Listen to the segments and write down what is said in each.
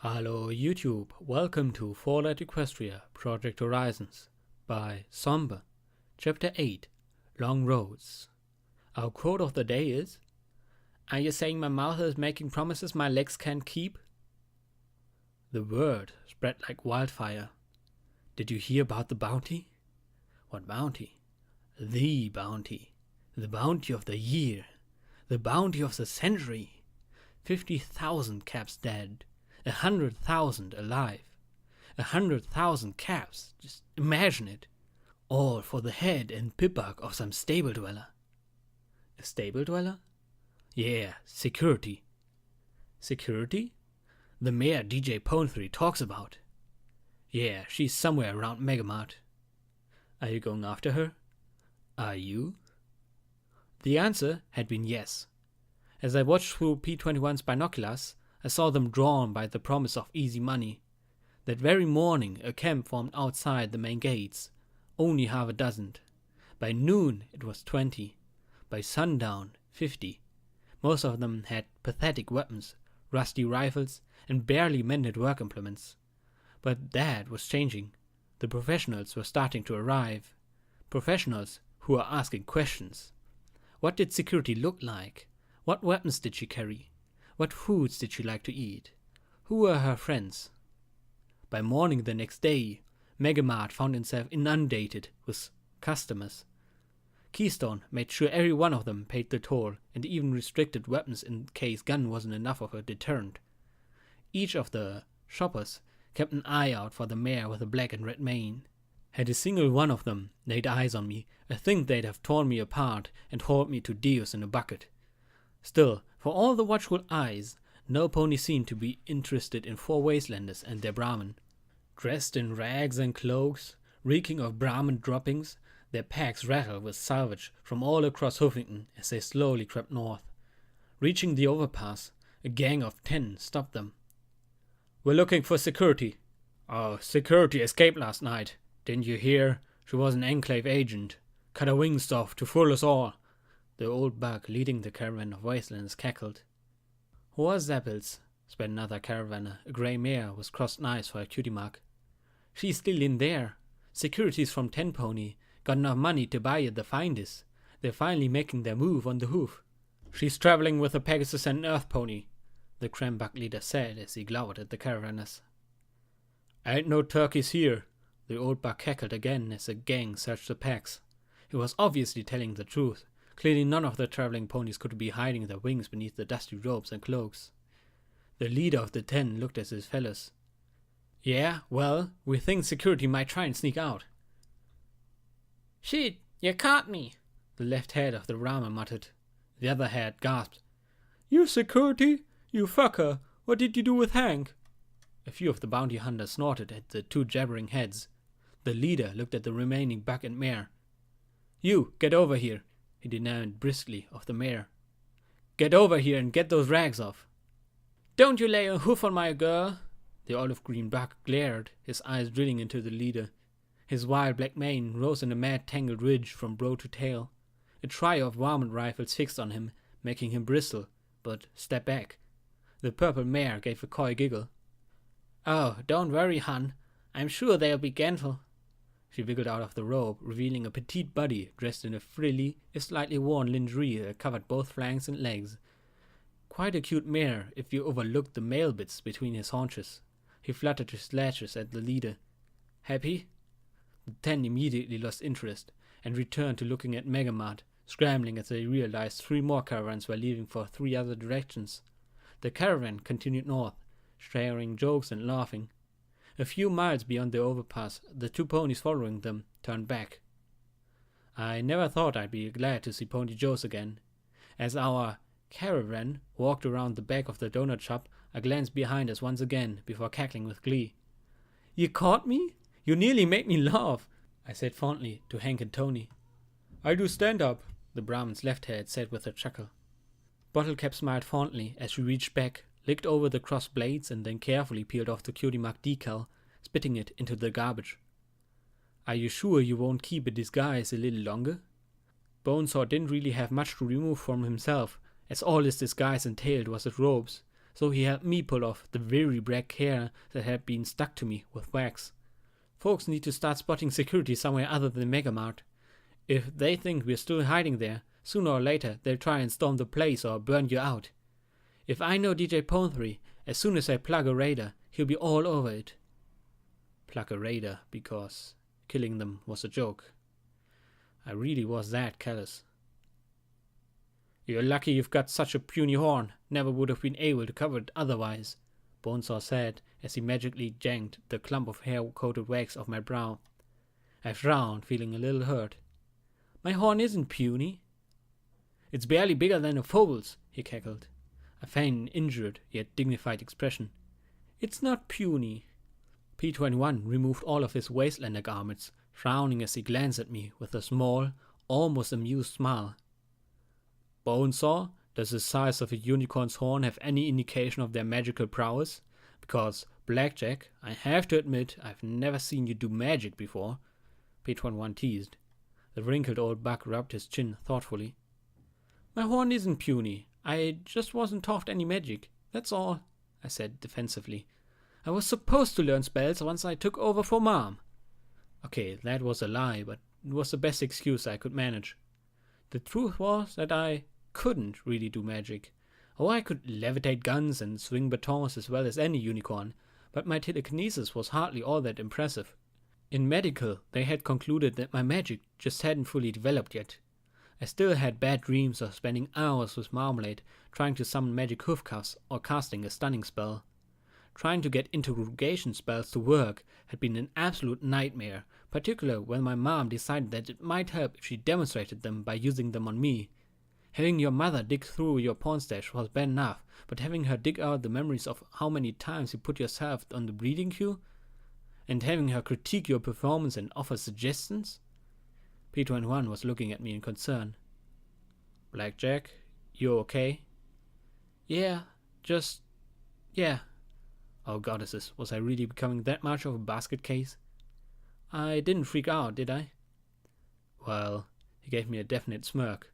Hello YouTube, welcome to Fallout Equestria Project Horizons by Sombre, Chapter 8, Long Roads. Our quote of the day is, "Are you saying my mouth is making promises my legs can't keep?" The word spread like wildfire. Did you hear about the bounty? What bounty? The bounty. The bounty of the year. The bounty of the century. 50,000 caps dead. 100,000 alive. 100,000 caps. Just imagine it. All for the head and pibbuck of some stable dweller. A stable dweller? Yeah, security. Security? The mare DJ Pone3 talks about. Yeah, she's somewhere around Megamart. Are you going after her? Are you? The answer had been yes. As I watched through P-21's binoculars, I saw them drawn by the promise of easy money. That very morning a camp formed outside the main gates, only half a dozen. By noon it was 20. By sundown 50. Most of them had pathetic weapons, rusty rifles, and barely mended work implements. But that was changing. The professionals were starting to arrive. Professionals who were asking questions. What did security look like? What weapons did she carry? What foods did she like to eat? Who were her friends? By morning the next day, Megamart found itself inundated with customers. Keystone made sure every one of them paid the toll and even restricted weapons in case gun wasn't enough of a deterrent. Each of the shoppers kept an eye out for the mare with a black and red mane. Had a single one of them laid eyes on me, I think they'd have torn me apart and hauled me to Deus in a bucket. Still, for all the watchful eyes, no pony seemed to be interested in four wastelanders and their Brahmin. Dressed in rags and cloaks, reeking of Brahmin droppings, their packs rattled with salvage from all across Huffington as they slowly crept north. Reaching the overpass, a gang of 10 stopped them. "We're looking for security." "Oh, security escaped last night. Didn't you hear? She was an Enclave agent. Cut her wings off to fool us all." The old bug leading the caravan of wastelanders cackled. "Who Zappels?" spat another caravaner. A grey mare with crossed knives for a cutie mark. "She's still in there. Security's from 10 Pony. Got enough money to buy it the finest. They're finally making their move on the hoof." "She's traveling with a Pegasus and an Earth Pony," the Crambug leader said as he glowered at the caravanners. "Ain't no turkeys here," the old bug cackled again as the gang searched the packs. He was obviously telling the truth. Clearly none of the traveling ponies could be hiding their wings beneath the dusty robes and cloaks. The leader of the 10 looked at his fellows. "Yeah, well, we think security might try and sneak out." "Shit, you caught me," the left head of the Rama muttered. The other head gasped. "You security? You fucker, what did you do with Hank?" A few of the bounty hunters snorted at the 2 jabbering heads. The leader looked at the remaining buck and mare. "You, get over here," he demanded briskly of the mare. "Get over here and get those rags off." "Don't you lay a hoof on my girl." The olive-green buck glared, his eyes drilling into the leader. His wild black mane rose in a mad tangled ridge from brow to tail. A trio of varmint rifles fixed on him, making him bristle, but step back. The purple mare gave a coy giggle. "Oh, don't worry, hun. I'm sure they'll be gentle." She wiggled out of the robe, revealing a petite body dressed in a frilly, if slightly worn lingerie that covered both flanks and legs. Quite a cute mare if you overlooked the male bits between his haunches. He fluttered his lashes at the leader. "Happy?" The 10 immediately lost interest and returned to looking at Megamart, scrambling as they realized 3 more caravans were leaving for 3 other directions. The caravan continued north, sharing jokes and laughing. A few miles beyond the overpass, the 2 ponies following them turned back. I never thought I'd be glad to see Pony Joe's again. As our caravan walked around the back of the donut shop, I glanced behind us once again before cackling with glee. "You caught me? You nearly made me laugh," I said fondly to Hank and Tony. "I do stand up," the Brahmin's left head said with a chuckle. Bottlecap smiled fondly as she reached back, licked over the crossed blades, and then carefully peeled off the cutie mark decal, spitting it into the garbage. "Are you sure you won't keep a disguise a little longer?" Bonesaw didn't really have much to remove from himself, as all his disguise entailed was his robes, so he helped me pull off the very black hair that had been stuck to me with wax. Folks need to start spotting security somewhere other than Megamart. If they think we're still hiding there, sooner or later they'll try and storm the place or burn you out. If I know DJ Pone3, as soon as I plug a raider, he'll be all over it. Plug a raider because killing them was a joke. I really was that callous. You're lucky you've got such a puny horn. Never would have been able to cover it otherwise, Bonesaw said as he magically yanked the clump of hair-coated wax off my brow. I frowned, feeling a little hurt. My horn isn't puny. It's barely bigger than a foal's, he cackled. I feigned an injured yet dignified expression. It's not puny. P21 removed all of his wastelander garments, frowning as he glanced at me with a small, almost amused smile. Bonesaw, does the size of a unicorn's horn have any indication of their magical prowess? Because, Blackjack, I have to admit I've never seen you do magic before, P21 teased. The wrinkled old buck rubbed his chin thoughtfully. My horn isn't puny. I just wasn't taught any magic. That's all, I said defensively. I was supposed to learn spells once I took over for Mom. Okay, that was a lie, but it was the best excuse I could manage. The truth was that I couldn't really do magic. Oh, I could levitate guns and swing batons as well as any unicorn, but my telekinesis was hardly all that impressive. In medical, they had concluded that my magic just hadn't fully developed yet. I still had bad dreams of spending hours with Marmalade trying to summon magic hoofcuffs or casting a stunning spell. Trying to get interrogation spells to work had been an absolute nightmare, particularly when my mom decided that it might help if she demonstrated them by using them on me. Having your mother dig through your pawn stash was bad enough, but having her dig out the memories of how many times you put yourself on the breeding queue? And having her critique your performance and offer suggestions? P21 was looking at me in concern. Blackjack, you okay? Yeah. Oh goddesses, was I really becoming that much of a basket case? I didn't freak out, did I? Well, he gave me a definite smirk.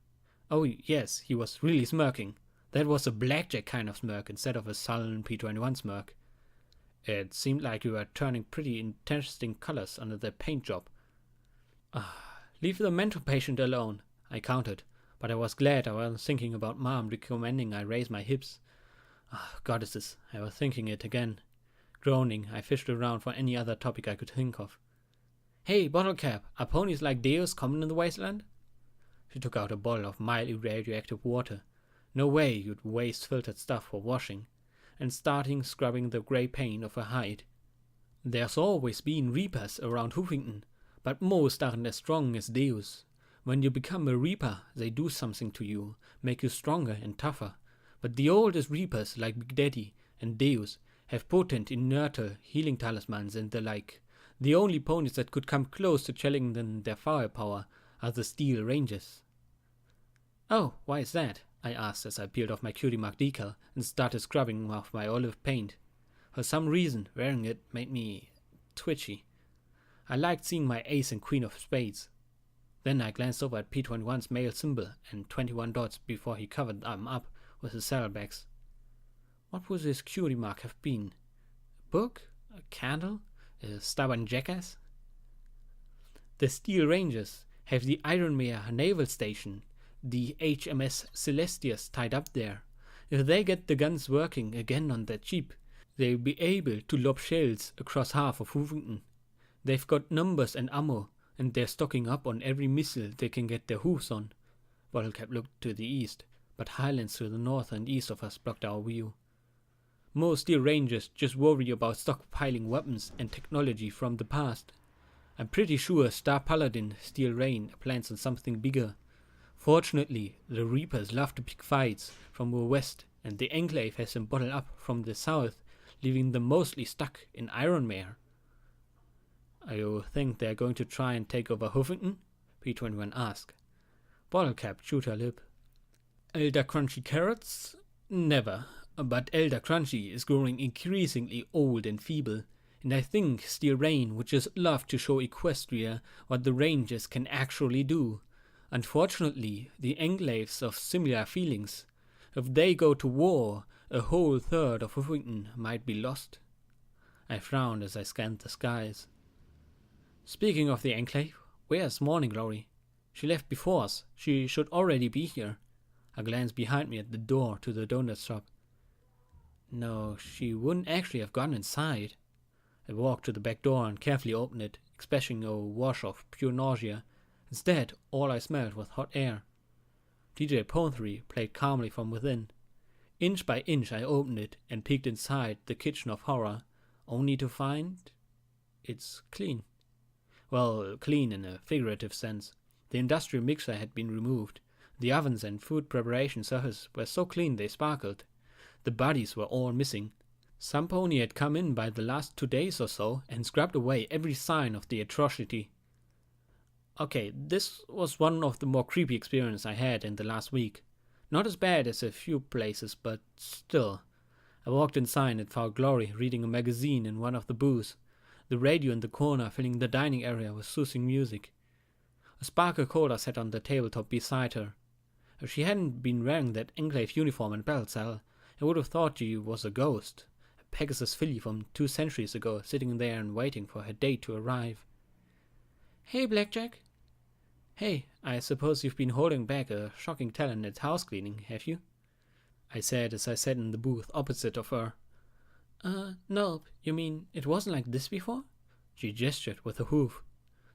Oh yes, he was really smirking. That was a Blackjack kind of smirk instead of a sullen P21 smirk. It seemed like you were turning pretty interesting colors under the paint job. Leave the mental patient alone, I countered, but I was glad I wasn't thinking about Mom recommending I raise my hips. Goddesses, I was thinking it again. Groaning, I fished around for any other topic I could think of. Hey, Bottlecap, are ponies like Deus common in the wasteland? She took out a bottle of mildly radioactive water. No way you'd waste filtered stuff for washing. And starting scrubbing the grey paint of her hide. There's always been Reapers around Hoofington, but most aren't as strong as Deus. When you become a Reaper, they do something to you, make you stronger and tougher. But the oldest Reapers, like Big Daddy and Deus, have potent inertial healing talismans and the like. The only ponies that could come close to challenging their firepower are the Steel Rangers. Oh, why is that? I asked as I peeled off my cutie mark decal and started scrubbing off my olive paint. For some reason, wearing it made me twitchy. I liked seeing my ace and queen of spades. Then I glanced over at P21's male symbol and 21 dots before he covered them up with his saddlebags. What would his cutie mark have been? A book? A candle? A stubborn jackass? The Steel Rangers have the Ironmere naval station, the HMS Celestius, tied up there. If they get the guns working again on that cheap, they'll be able to lob shells across half of Hoofington. They've got numbers and ammo, and they're stocking up on every missile they can get their hoofs on. Bottlecap looked to the east, but highlands to the north and east of us blocked our view. Most Steel Rangers just worry about stockpiling weapons and technology from the past. I'm pretty sure Star Paladin Steel Rain plans on something bigger. Fortunately, the Reapers love to pick fights from the west, and the Enclave has them bottled up from the south, leaving them mostly stuck in Ironmere. You think they're going to try and take over Hoofington? P21 asked. Bottlecap chewed her lip. Elder Crunchy Carrots? Never. But Elder Crunchy is growing increasingly old and feeble, and I think Steel Rain would just love to show Equestria what the Rangers can actually do. Unfortunately, the Enclaves of similar feelings. If they go to war, a whole third of Huffington might be lost. I frowned as I scanned the skies. Speaking of the Enclave, where's Morning Glory? She left before us. She should already be here. I glanced behind me at the door to the donut shop. No, she wouldn't actually have gone inside. I walked to the back door and carefully opened it, expecting a wash of pure nausea. Instead, all I smelled was hot air. DJ Ponthery played calmly from within. Inch by inch I opened it and peeked inside the kitchen of horror, only to find it's clean. Well, clean in a figurative sense. The industrial mixer had been removed. The ovens and food preparation surfaces were so clean they sparkled. The bodies were all missing. Some pony had come in by the last 2 days or so and scrubbed away every sign of the atrocity. Okay, this was one of the more creepy experiences I had in the last week. Not as bad as a few places, but still. I walked inside and found Glory reading a magazine in one of the booths. The radio in the corner filling the dining area with soothing music. A sparkle cola sat on the tabletop beside her. If she hadn't been wearing that Enclave uniform and belt saddle, I would have thought she was a ghost. A Pegasus filly from 2 centuries ago, sitting there and waiting for her date to arrive. Hey, Blackjack. Hey, I suppose you've been holding back a shocking talent at house cleaning, have you? I said as I sat in the booth opposite of her. Nope, you mean it wasn't like this before? She gestured with a hoof.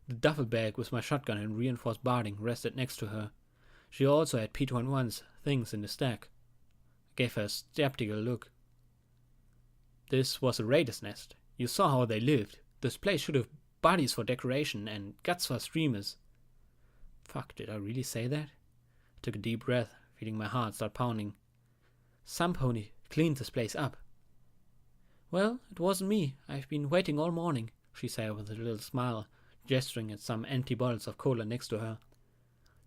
The duffel bag with my shotgun and reinforced barding rested next to her. She also had P21's things in the stack. I gave her a skeptical look. This was a raider's nest. You saw how they lived. This place should have bodies for decoration and guts for streamers. Fuck, did I really say that? I took a deep breath, feeling my heart start pounding. Some pony cleaned this place up. Well, it wasn't me. I've been waiting all morning, she said with a little smile, gesturing at some empty bottles of cola next to her.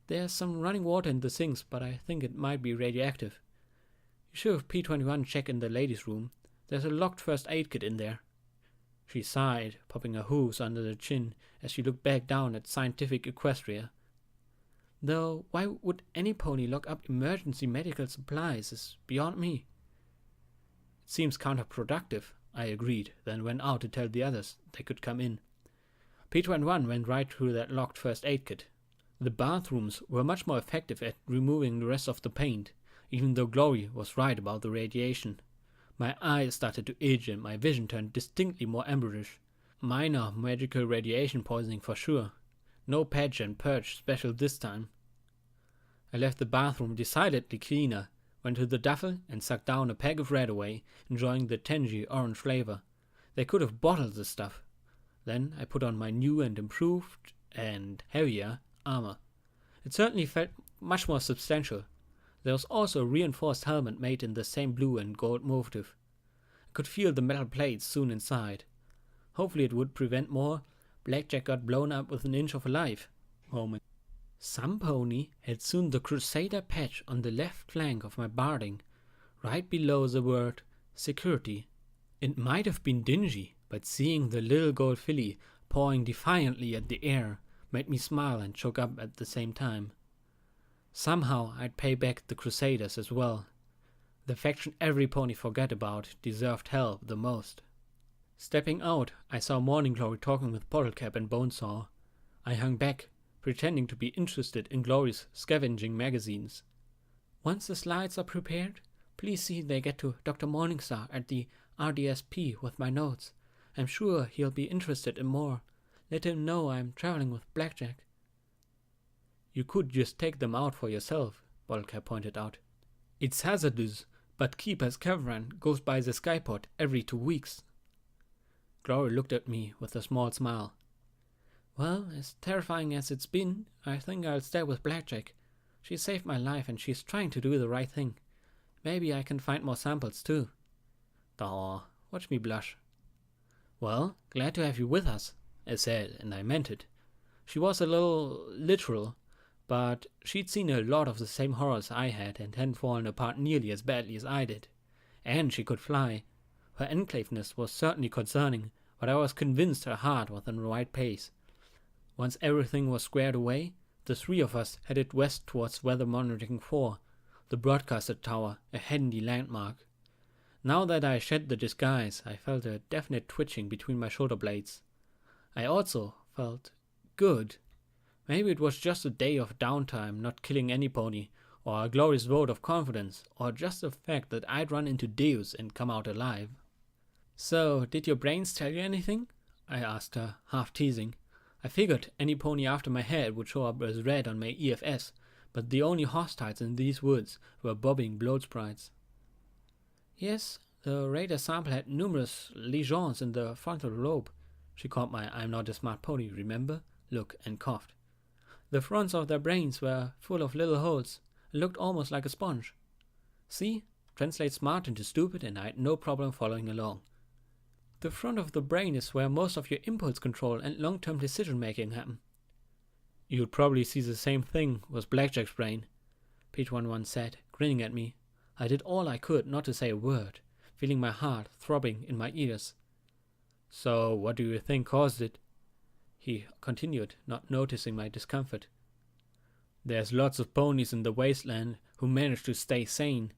There's some running water in the sinks, but I think it might be radioactive. You should have P21 check in the ladies' room. There's a locked first aid kit in there. She sighed, popping her hooves under the chin as she looked back down at Scientific Equestria. Though, why would any pony lock up emergency medical supplies is beyond me. It seems counterproductive, I agreed, then went out to tell the others they could come in. P21 went right through that locked first aid kit. The bathrooms were much more effective at removing the rest of the paint, even though Glory was right about the radiation. My eyes started to itch and my vision turned distinctly more amberish. Minor magical radiation poisoning for sure. No patch and purge special this time. I left the bathroom decidedly cleaner, went to the duffel and sucked down a pack of Redaway, enjoying the tangy orange flavor. They could have bottled the stuff. Then I put on my new and improved and heavier armor. It certainly felt much more substantial. There was also a reinforced helmet made in the same blue and gold motif. I could feel the metal plates soon inside. Hopefully it would prevent more Blackjack got blown up with an inch of a life moment. Some pony had soon the Crusader patch on the left flank of my barding, right below the word security. It might have been dingy, but seeing the little gold filly pawing defiantly at the air made me smile and choke up at the same time. Somehow I'd pay back the Crusaders as well. The faction every pony forgot about deserved help the most. Stepping out, I saw Morning Glory talking with Bottlecap and Bonesaw. I hung back, pretending to be interested in Glory's scavenging magazines. Once the slides are prepared, please see they get to Dr. Morningstar at the RDSP with my notes. I'm sure he'll be interested in more. Let him know I'm traveling with Blackjack. You could just take them out for yourself, Bottlecap pointed out. It's hazardous, but Keeper's caravan goes by the skyport every 2 weeks. Glory looked at me with a small smile. Well, as terrifying as it's been, I think I'll stay with Blackjack. She saved my life and she's trying to do the right thing. Maybe I can find more samples too. Aw, watch me blush. Well, glad to have you with us, I said, and I meant it. She was a little literal, but she'd seen a lot of the same horrors I had and hadn't fallen apart nearly as badly as I did. And she could fly. Her enclaveness was certainly concerning, but I was convinced her heart was in the right pace. Once everything was squared away, the 3 of us headed west towards Weather Monitoring 4, the broadcaster tower, a handy landmark. Now that I shed the disguise, I felt a definite twitching between my shoulder blades. I also felt good. Maybe it was just a day of downtime, not killing any pony, or a glorious vote of confidence, or just the fact that I'd run into Deus and come out alive. "So, did your brains tell you anything?" I asked her, half teasing. I figured any pony after my head would show up as red on my EFS, but the only hostiles in these woods were bobbing blood sprites. "Yes, the radar sample had numerous lesions in the frontal lobe." She caught my "I'm not a smart pony, remember?" look and coughed. "The fronts of their brains were full of little holes. It looked almost like a sponge. See? Translate smart into stupid, and I had no problem following along. The front of the brain is where most of your impulse control and long-term decision-making happen." "You'd probably see the same thing with Blackjack's brain," Pete 11 said, grinning at me. I did all I could not to say a word, feeling my heart throbbing in my ears. "So, what do you think caused it?" he continued, not noticing my discomfort. "There's lots of ponies in the wasteland who manage to stay sane.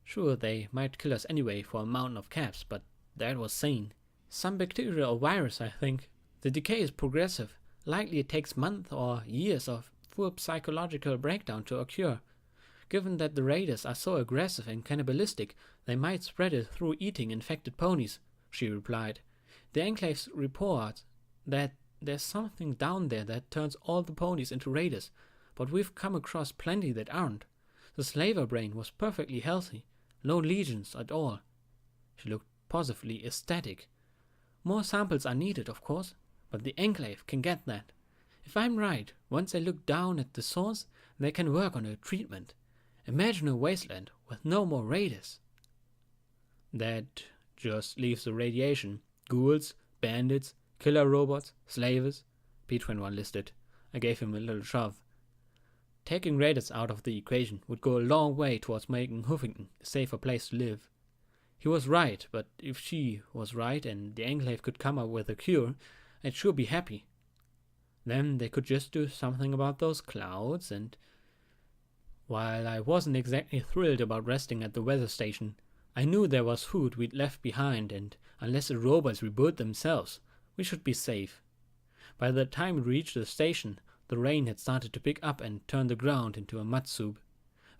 Sure, they might kill us anyway for a mountain of caps, but that was sane. Some bacteria or virus, I think. The decay is progressive. Likely it takes months or years of full psychological breakdown to occur. Given that the raiders are so aggressive and cannibalistic, they might spread it through eating infected ponies," she replied. "The Enclave's report that there's something down there that turns all the ponies into raiders, but we've come across plenty that aren't. The slaver brain was perfectly healthy, no lesions at all." She looked positively ecstatic. "More samples are needed, of course, but the Enclave can get that. If I'm right, once they look down at the source, they can work on a treatment. Imagine a wasteland with no more raiders." "That just leaves the radiation. Ghouls, bandits, killer robots, slavers," Pete 11 listed. I gave him a little shove. "Taking raiders out of the equation would go a long way towards making Huffington a safer place to live." He was right, but if she was right and the Enclave could come up with a cure, I'd sure be happy. Then they could just do something about those clouds, and while I wasn't exactly thrilled about resting at the weather station, I knew there was food we'd left behind, and unless the robots rebuild themselves, we should be safe. By the time we reached the station, the rain had started to pick up and turn the ground into a mud soup.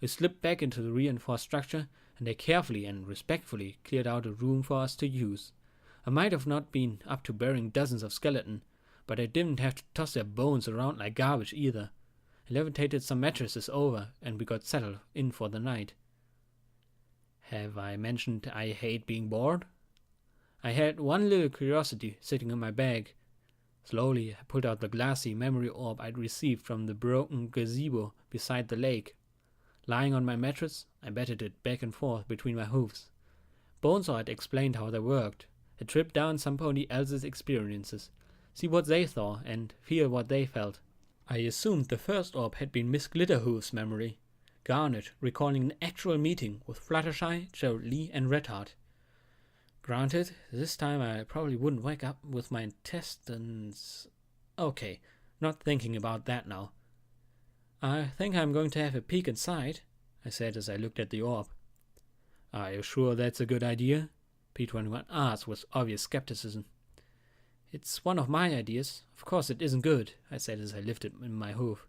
We slipped back into the reinforced structure, and they carefully and respectfully cleared out a room for us to use. I might have not been up to burying dozens of skeletons, but I didn't have to toss their bones around like garbage either. I levitated some mattresses over, and we got settled in for the night. Have I mentioned I hate being bored? I had one little curiosity sitting in my bag. Slowly, I pulled out the glassy memory orb I'd received from the broken gazebo beside the lake. Lying on my mattress, I batted it back and forth between my hoofs. Bonesaw had explained how they worked. A trip down some pony else's experiences, see what they saw, and feel what they felt. I assumed the first orb had been Miss Glitterhoof's memory, Garnet recalling an actual meeting with Fluttershy, Gerald Lee, and Redheart. Granted, this time I probably wouldn't wake up with my intestines. Okay, not thinking about that now. "I think I'm going to have a peek inside," I said as I looked at the orb. "Are you sure that's a good idea?" Pete 11 asked with obvious skepticism. "It's one of my ideas. Of course it isn't good," I said as I lifted in my hoof.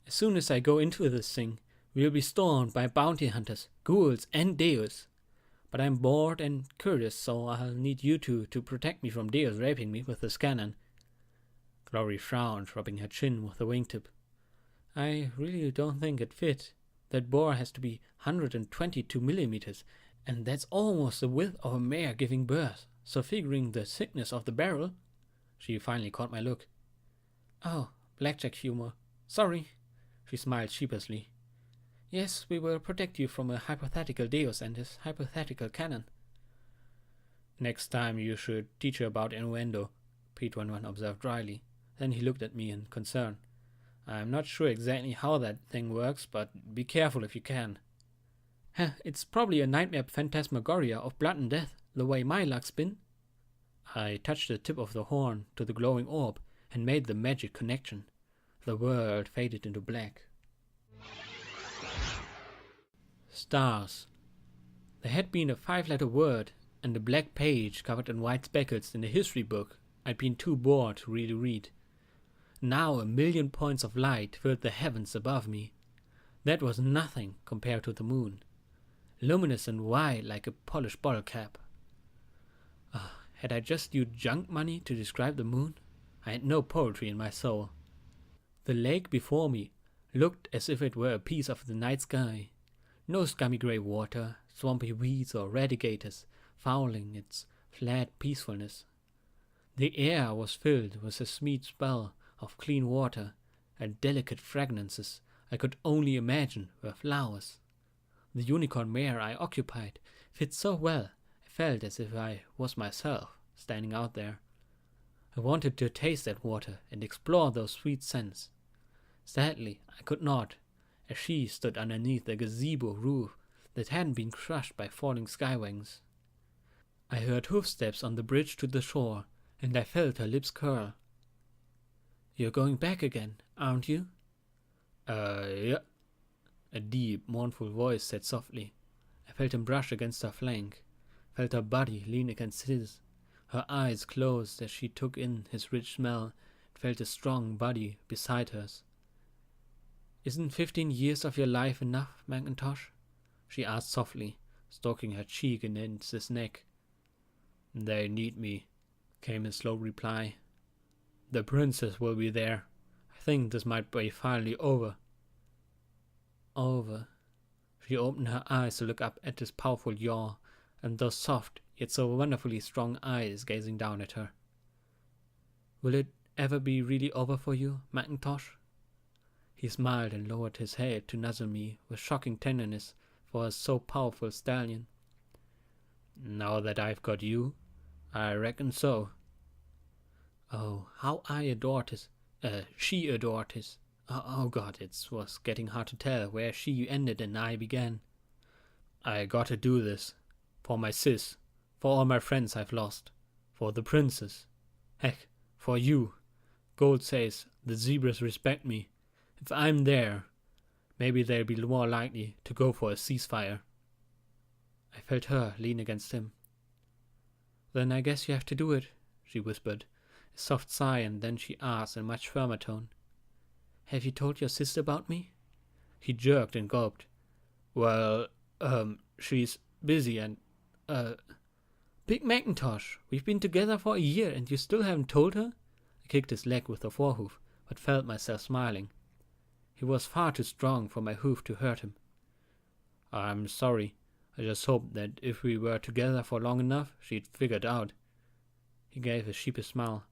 "As soon as I go into this thing, we'll be stormed by bounty hunters, ghouls, and Deus. But I'm bored and curious, so I'll need you two to protect me from Deus raping me with the scanner." Glory frowned, rubbing her chin with the wingtip. "I really don't think it fit. That bore has to be 122 millimeters, and that's almost the width of a mare giving birth, so figuring the thickness of the barrel..." She finally caught my look. "Oh, blackjack humor. Sorry." She smiled sheepishly. "Yes, we will protect you from a hypothetical Deus and his hypothetical cannon." "Next time you should teach her about innuendo," Pete 11 observed dryly. Then he looked at me in concern. "I'm not sure exactly how that thing works, but be careful if you can." It's probably a nightmare phantasmagoria of blood and death, the way my luck's been." I touched the tip of the horn to the glowing orb and made the magic connection. The world faded into black. Stars. There had been a 5-letter word and a black page covered in white speckles in a history book I'd been too bored to really read. Now 1,000,000 points of light filled the heavens above me. That was nothing compared to the moon, luminous and white like a polished bottle cap. Had I just used junk money to describe the moon? I had no poetry in my soul. The lake before me looked as if it were a piece of the night sky. No scummy grey water, swampy weeds or radiators fouling its flat peacefulness. The air was filled with a sweet smell of clean water and delicate fragrances I could only imagine were flowers. The unicorn mare I occupied fit so well I felt as if I was myself standing out there. I wanted to taste that water and explore those sweet scents. Sadly, I could not, as she stood underneath the gazebo roof that hadn't been crushed by falling skywings. I heard hoofsteps on the bridge to the shore, and I felt her lips curl. "You're going back again, aren't you?" Yeah," a deep, mournful voice said softly. I felt him brush against her flank, felt her body lean against his. Her eyes closed as she took in his rich smell, and felt his strong body beside hers. "Isn't 15 years of your life enough, Mackintosh?" she asked softly, stroking her cheek against his neck. "They need me," came his slow reply. "The princess will be there. I think this might be finally over." Over. She opened her eyes to look up at his powerful jaw, and those soft, yet so wonderfully strong eyes gazing down at her. "Will it ever be really over for you, Mackintosh?" He smiled and lowered his head to nuzzle me with shocking tenderness for a so powerful stallion. "Now that I've got you, I reckon so." Oh, how I adored his, she adored his. Oh God, it was getting hard to tell where she ended and I began. "I gotta do this. For my sis, for all my friends I've lost, for the princess. Heck, for you. Gold says the zebras respect me. If I'm there, maybe they'll be more likely to go for a ceasefire." I felt her lean against him. "Then I guess you have to do it," she whispered, a soft sigh, and then she asked in a much firmer tone, "Have you told your sister about me?" He jerked and gulped. "Well, she's busy and, Big Mackintosh, we've been together for a year and you still haven't told her?" I kicked his leg with the forehoof, but felt myself smiling. He was far too strong for my hoof to hurt him. "I'm sorry. I just hoped that if we were together for long enough, she'd figure it out." He gave a sheepish smile.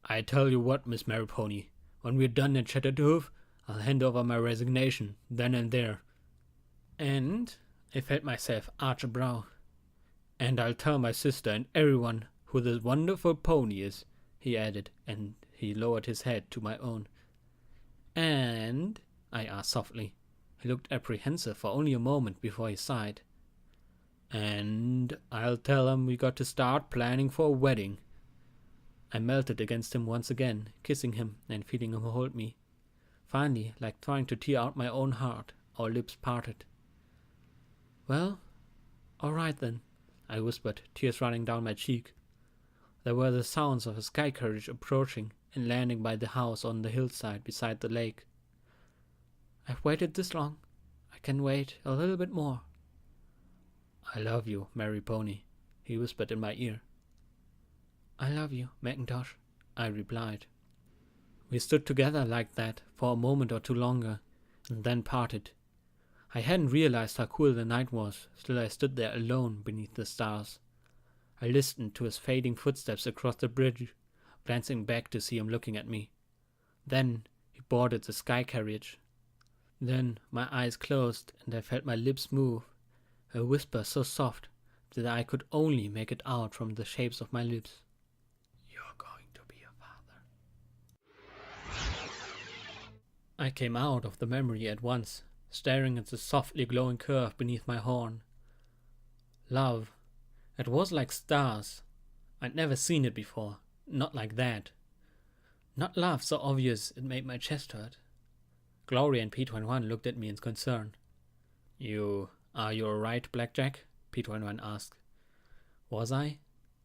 "I tell you what, Miss Marypony, when we're done at Shattered Hoof, I'll hand over my resignation, then and there." And I felt myself arch a brow. "And I'll tell my sister and everyone who this wonderful pony is," he added, and he lowered his head to my own. "And?" I asked softly. He looked apprehensive for only a moment before he sighed. "And I'll tell 'em we got to start planning for a wedding." I melted against him once again, kissing him and feeling him hold me. Finally, like trying to tear out my own heart, our lips parted. "Well, all right then," I whispered, tears running down my cheek. There were the sounds of a sky carriage approaching and landing by the house on the hillside beside the lake. "I've waited this long. I can wait a little bit more." "I love you, Mary Pony," he whispered in my ear. "I love you, Mackintosh," I replied. We stood together like that for a moment or two longer, and then parted. I hadn't realized how cool the night was, till I stood there alone beneath the stars. I listened to his fading footsteps across the bridge, glancing back to see him looking at me. Then he boarded the sky carriage. Then my eyes closed and I felt my lips move, a whisper so soft that I could only make it out from the shapes of my lips. "You're going to be a father." I came out of the memory at once, staring at the softly glowing curve beneath my horn. Love. It was like stars. I'd never seen it before, not like that. Not love so obvious it made my chest hurt. Gloria and P21 looked at me in concern. "You "Are you alright, Blackjack?" P21 asked. Was I?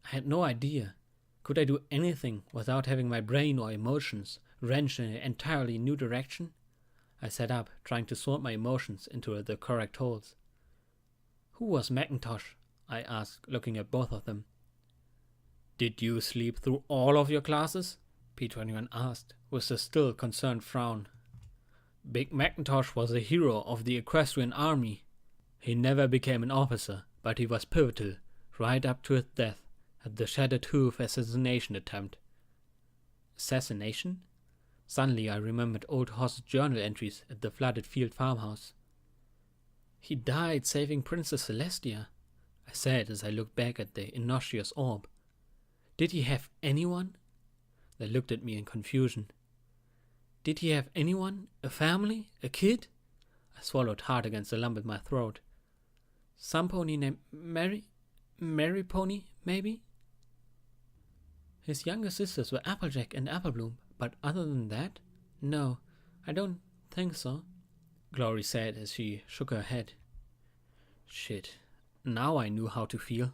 I had no idea. Could I do anything without having my brain or emotions wrenched in an entirely new direction? I sat up, trying to sort my emotions into the correct holes. "Who was Macintosh?" I asked, looking at both of them. "Did you sleep through all of your classes?" P21 asked, with a still concerned frown. "Big Macintosh was a hero of the Equestrian army. He never became an officer, but he was pivotal, right up to his death, at the Shattered Hoof assassination attempt." Assassination? Suddenly I remembered old Hoss's journal entries at the flooded field farmhouse. "He died saving Princess Celestia," I said as I looked back at the innocuous orb. "Did he have anyone?" They looked at me in confusion. "Did he have anyone? A family? A kid?" I swallowed hard against the lump in my throat. "Some pony named Mary Pony, maybe?" "His younger sisters were Applejack and Applebloom, but other than that, no, I don't think so," Glory said as she shook her head. Shit, now I knew how to feel.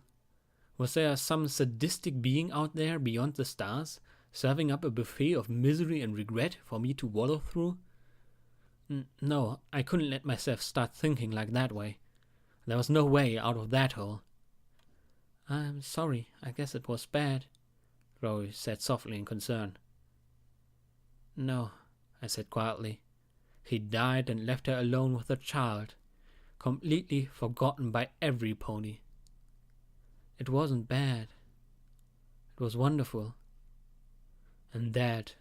Was there some sadistic being out there beyond the stars, serving up a buffet of misery and regret for me to wallow through? No, I couldn't let myself start thinking like that way. There was no way out of that hole. "I'm sorry, I guess it was bad," Glory said softly in concern. "No," I said quietly. "He died and left her alone with a child, completely forgotten by every pony. It wasn't bad. It was wonderful. And that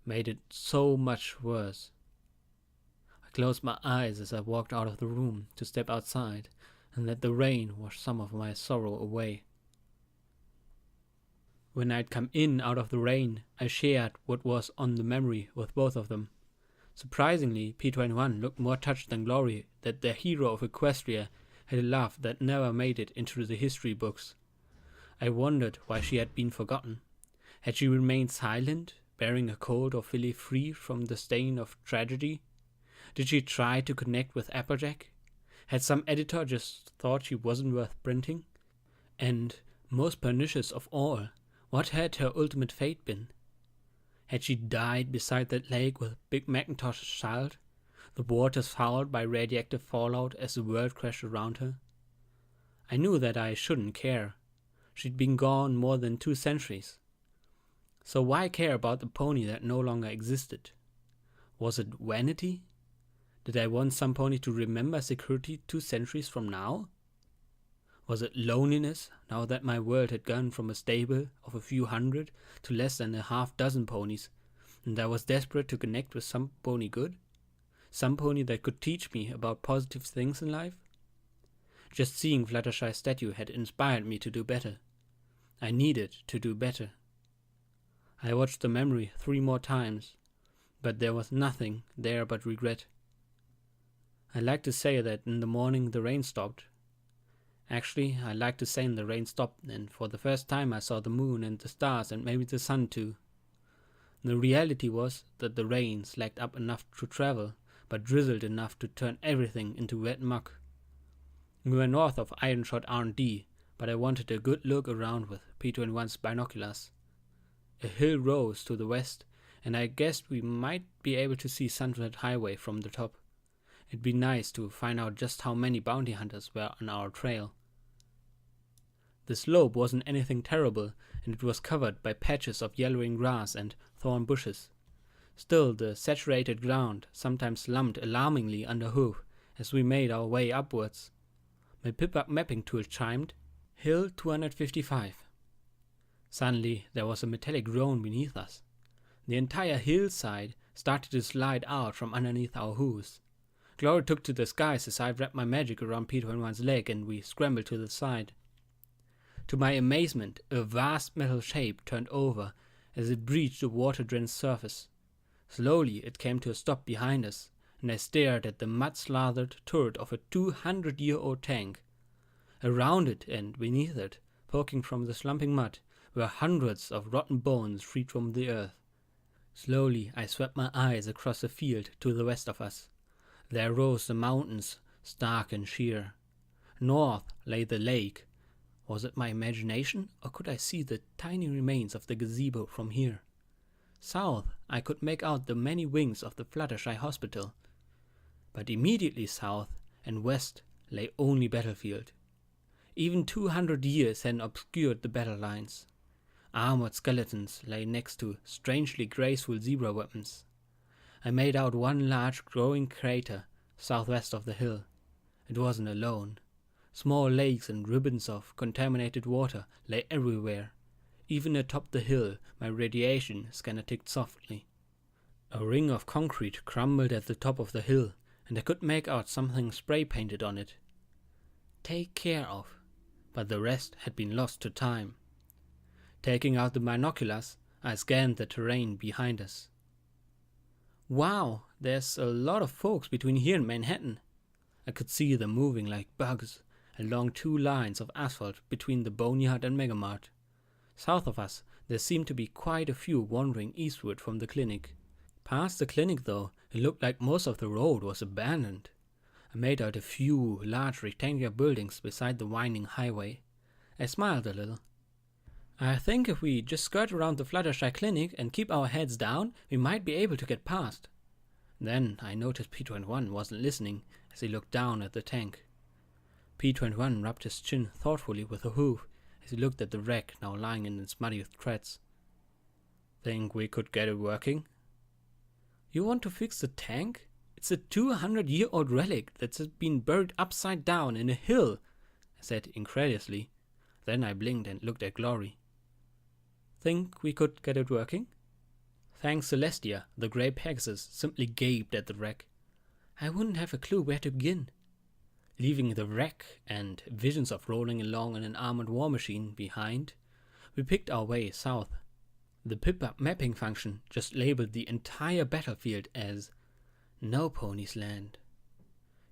made it so much worse." I closed my eyes as I walked out of the room to step outside and let the rain wash some of my sorrow away. When I'd come in out of the rain, I shared what was on the memory with both of them. Surprisingly, P21 looked more touched than Glory that the hero of Equestria had a love that never made it into the history books. I wondered why she had been forgotten. Had she remained silent, bearing a cold or filly free from the stain of tragedy? Did she try to connect with Applejack? Had some editor just thought she wasn't worth printing? And, most pernicious of all, what had her ultimate fate been? Had she died beside that lake with Big Macintosh's child, the waters fouled by radioactive fallout as the world crashed around her? I knew that I shouldn't care. She'd been gone more than 2 centuries. So why care about the pony that no longer existed? Was it vanity? Did I want some pony to remember security 2 centuries from now? Was it loneliness, now that my world had gone from a stable of a few hundred to less than a half-dozen ponies, and I was desperate to connect with some pony good? Some pony that could teach me about positive things in life? Just seeing Fluttershy's statue had inspired me to do better. I needed to do better. I watched the memory 3 more times, but there was nothing there but regret. I like to say that in the morning the rain stopped. Actually, I like to say the rain stopped, and for the first time I saw the moon and the stars and maybe the sun too. The reality was that the rain slacked up enough to travel, but drizzled enough to turn everything into wet muck. We were north of Ironshot R&D, but I wanted a good look around with P21's binoculars. A hill rose to the west, and I guessed we might be able to see Sunset Highway from the top. It'd be nice to find out just how many bounty hunters were on our trail. The slope wasn't anything terrible, and it was covered by patches of yellowing grass and thorn bushes. Still, the saturated ground sometimes slumped alarmingly underhoof as we made our way upwards. My pip-up mapping tool chimed, "Hill 255. Suddenly, there was a metallic groan beneath us. The entire hillside started to slide out from underneath our hooves. Glory took to the skies as I wrapped my magic around P21's leg and we scrambled to the side. To my amazement, a vast metal shape turned over as it breached the water-drenched surface. Slowly it came to a stop behind us, and I stared at the mud-slathered turret of a 200-year-old tank. Around it and beneath it, poking from the slumping mud, were hundreds of rotten bones freed from the earth. Slowly I swept my eyes across the field to the west of us. There rose the mountains, stark and sheer. North lay the lake. Was it my imagination, or could I see the tiny remains of the gazebo from here? South, I could make out the many wings of the Fluttershy Hospital. But immediately south and west lay only battlefield. Even 200 years had obscured the battle lines. Armored skeletons lay next to strangely graceful zebra weapons. I made out one large glowing crater southwest of the hill. It wasn't alone. Small lakes and ribbons of contaminated water lay everywhere. Even atop the hill, my radiation scanner ticked softly. A ring of concrete crumbled at the top of the hill, and I could make out something spray-painted on it. Take care of. But the rest had been lost to time. Taking out the binoculars, I scanned the terrain behind us. Wow, there's a lot of folks between here and Manhattan. I could see them moving like bugs along 2 lines of asphalt between the Boneyard and Megamart. South of us, there seemed to be quite a few wandering eastward from the clinic. Past the clinic, though, it looked like most of the road was abandoned. I made out a few large rectangular buildings beside the winding highway. I smiled a little. I think if we just skirt around the Fluttershy clinic and keep our heads down, we might be able to get past. Then I noticed P21 wasn't listening as he looked down at the tank. P21 rubbed his chin thoughtfully with a hoof as he looked at the wreck now lying in its muddy threads. Think we could get it working? You want to fix the tank? It's a 200-year-old relic that's been buried upside down in a hill, I said incredulously. Then I blinked and looked at Glory. Think we could get it working? Thanks Celestia, the grey Pegasus simply gaped at the wreck. I wouldn't have a clue where to begin. Leaving the wreck and visions of rolling along in an armored war machine behind, we picked our way south. The pip-up mapping function just labeled the entire battlefield as No Ponies Land.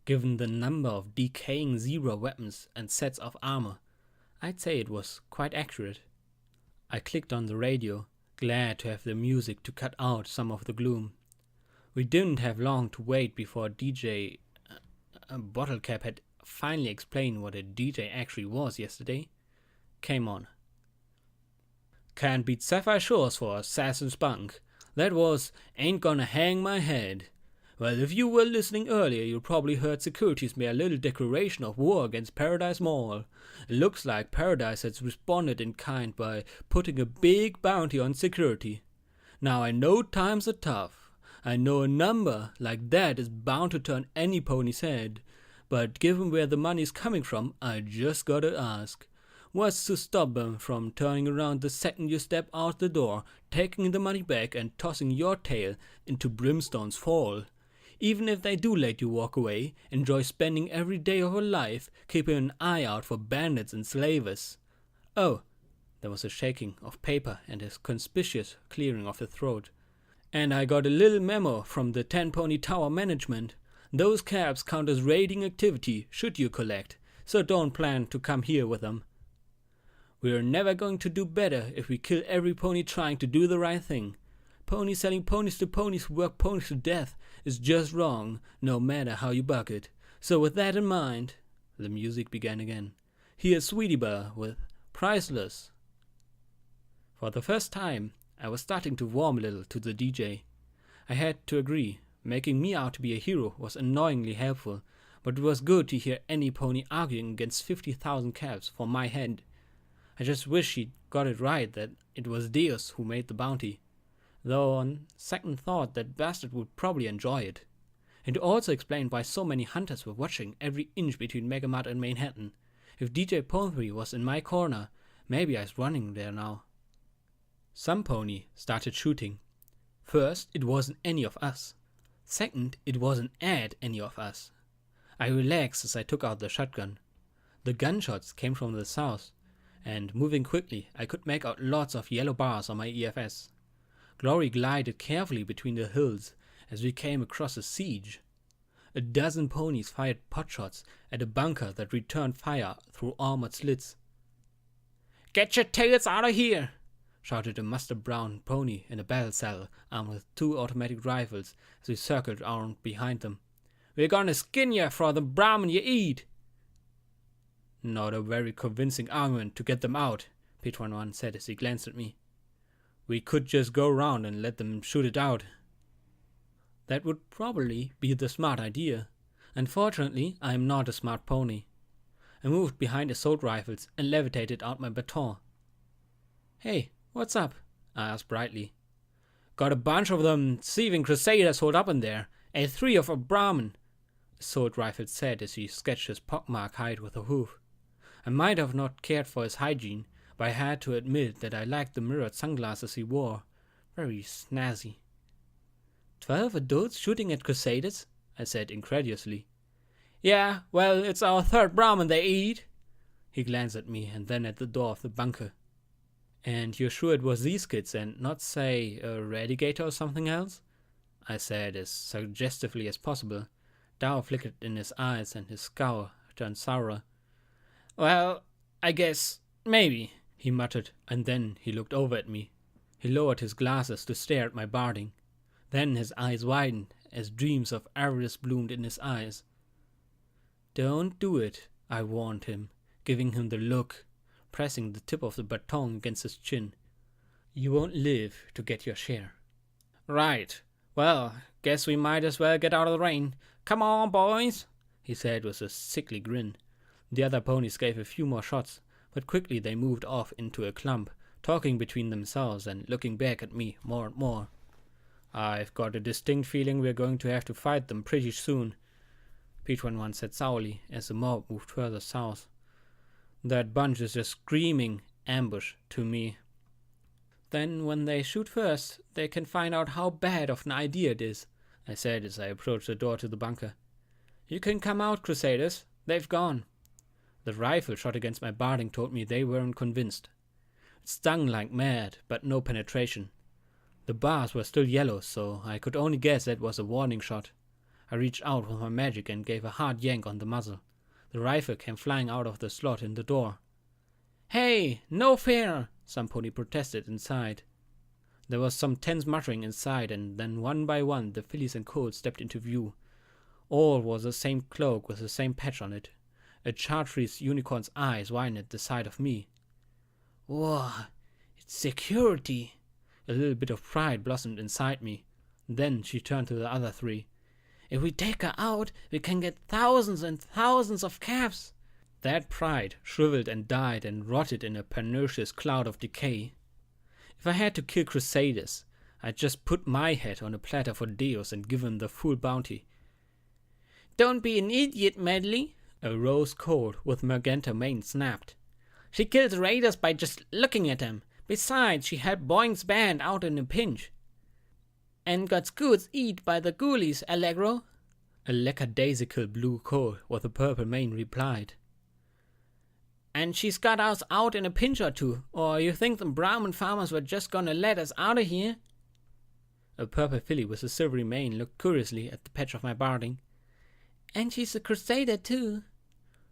Given the number of decaying zebra weapons and sets of armor, I'd say it was quite accurate. I clicked on the radio, glad to have the music to cut out some of the gloom. We didn't have long to wait before DJ Bottlecap had finally explained what a DJ actually was yesterday. Came on. Can't beat Sapphire Shores for Assassin Spunk. That was Ain't Gonna Hang My Head. Well, if you were listening earlier, you probably heard Security's made a little declaration of war against Paradise Mall. It looks like Paradise has responded in kind by putting a big bounty on Security. Now I know times are tough. I know a number like that is bound to turn any pony's head. But given where the money's coming from, I just gotta ask. What's to stop them from turning around the second you step out the door, taking the money back and tossing your tail into Brimstone's Fall? Even if they do let you walk away, enjoy spending every day of your life keeping an eye out for bandits and slavers. Oh, there was a shaking of paper and a conspicuous clearing of the throat. And I got a little memo from the 10 Pony Tower management. Those cabs count as raiding activity should you collect, so don't plan to come here with them. We're never going to do better if we kill every pony trying to do the right thing. Ponies selling ponies to ponies who work ponies to death is just wrong, no matter how you buck it. So with that in mind, the music began again. Here's Sweetie Bar with Priceless. For the first time, I was starting to warm a little to the DJ. I had to agree, making me out to be a hero was annoyingly helpful, but it was good to hear any pony arguing against 50,000 cabs for my head. I just wish he'd got it right that it was Deus who made the bounty, though on second thought that bastard would probably enjoy it. It also explained why so many hunters were watching every inch between Megamart and Manhattan. If DJ Pony was in my corner, maybe I was running there now. Some pony started shooting. First, it wasn't any of us. Second, it wasn't at any of us. I relaxed as I took out the shotgun. The gunshots came from the south, and moving quickly, I could make out lots of yellow bars on my EFS. Glory glided carefully between the hills as we came across a siege. A dozen ponies fired potshots at a bunker that returned fire through armored slits. "Get your tails out of here!" shouted a mustard brown pony in a battle saddle armed with 2 automatic rifles as we circled around behind them. "We're gonna skin you for the Brahmin you eat!" Not a very convincing argument to get them out, P21 said as he glanced at me. We could just go around and let them shoot it out. That would probably be the smart idea. Unfortunately, I am not a smart pony. I moved behind assault rifles and levitated out my baton. Hey, what's up? I asked brightly. Got a bunch of them thieving crusaders holed up in there, and 3 of a Brahmin, Assault Rifle said as he sketched his pockmarked hide with a hoof. I might have not cared for his hygiene, but I had to admit that I liked the mirrored sunglasses he wore. Very snazzy. 12 adults shooting at crusaders? I said incredulously. Yeah, well, it's our 3rd Brahmin they eat. He glanced at me and then at the door of the bunker. And you're sure it was these kids and not, say, a radigator or something else? I said as suggestively as possible. Doubt flickered in his eyes and his scowl turned sourer. Well, I guess, maybe, he muttered, and then he looked over at me. He lowered his glasses to stare at my barding. Then his eyes widened as dreams of avarice bloomed in his eyes. Don't do it, I warned him, giving him the look, pressing the tip of the baton against his chin. You won't live to get your share. Right. Well, guess we might as well get out of the rain. Come on, boys, he said with a sickly grin. The other ponies gave a few more shots, but quickly they moved off into a clump, talking between themselves and looking back at me more and more. I've got a distinct feeling we're going to have to fight them pretty soon, P21 said sourly as the mob moved further south. That bunch is just screaming ambush to me. Then when they shoot first, they can find out how bad of an idea it is, I said as I approached the door to the bunker. You can come out, Crusaders. They've gone. The rifle shot against my barding told me they weren't convinced. It stung like mad, but no penetration. The bars were still yellow, so I could only guess that was a warning shot. I reached out with my magic and gave a hard yank on the muzzle. The rifle came flying out of the slot in the door. Hey, no fair! Some pony protested inside. There was some tense muttering inside, and then one by one the fillies and colts stepped into view. All wore the same cloak with the same patch on it. A chartreuse unicorn's eyes widened at the sight of me. Whoa, it's security! A little bit of pride blossomed inside me. Then she turned to the other 3. If we take her out, we can get thousands and thousands of caps. That pride shriveled and died and rotted in a pernicious cloud of decay. If I had to kill crusaders, I'd just put my head on a platter for Deus and give him the full bounty. Don't be an idiot, Medley, a rose colt with magenta mane snapped. She kills raiders by just looking at them. Besides, she helped Boing's band out in a pinch. And got scoots eat by the ghoulies, Allegro. A lackadaisical blue colt with a purple mane replied. And she's got us out in a pinch or two, or you think the Brahmin farmers were just gonna let us out of here? A purple filly with a silvery mane looked curiously at the patch of my barding. And she's a crusader too.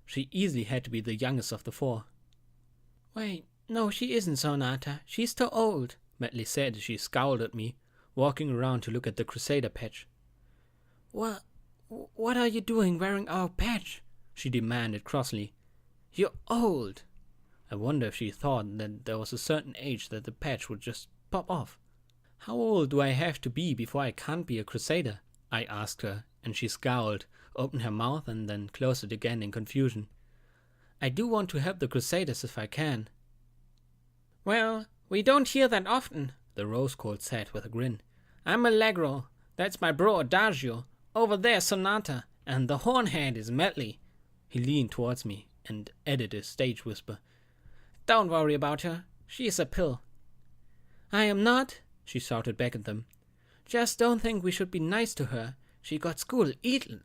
She easily had to be the youngest of the 4. Wait, no, she isn't, Sonata. She's too old, Medley said as she scowled at me, walking around to look at the crusader patch. What are you doing wearing our patch? She demanded crossly. You're old. I wonder if she thought that there was a certain age that the patch would just pop off. How old do I have to be before I can't be a crusader? I asked her, and she scowled, opened her mouth and then closed it again in confusion. I do want to help the crusaders if I can. Well, we don't hear that often, the rose colt said with a grin. I'm Allegro. That's my bro Adagio. Over there Sonata. And the hornhead is Medley. He leaned towards me and added a stage whisper. Don't worry about her. She's a pill. I am not, she shouted back at them. Just don't think we should be nice to her. She got school-eaten.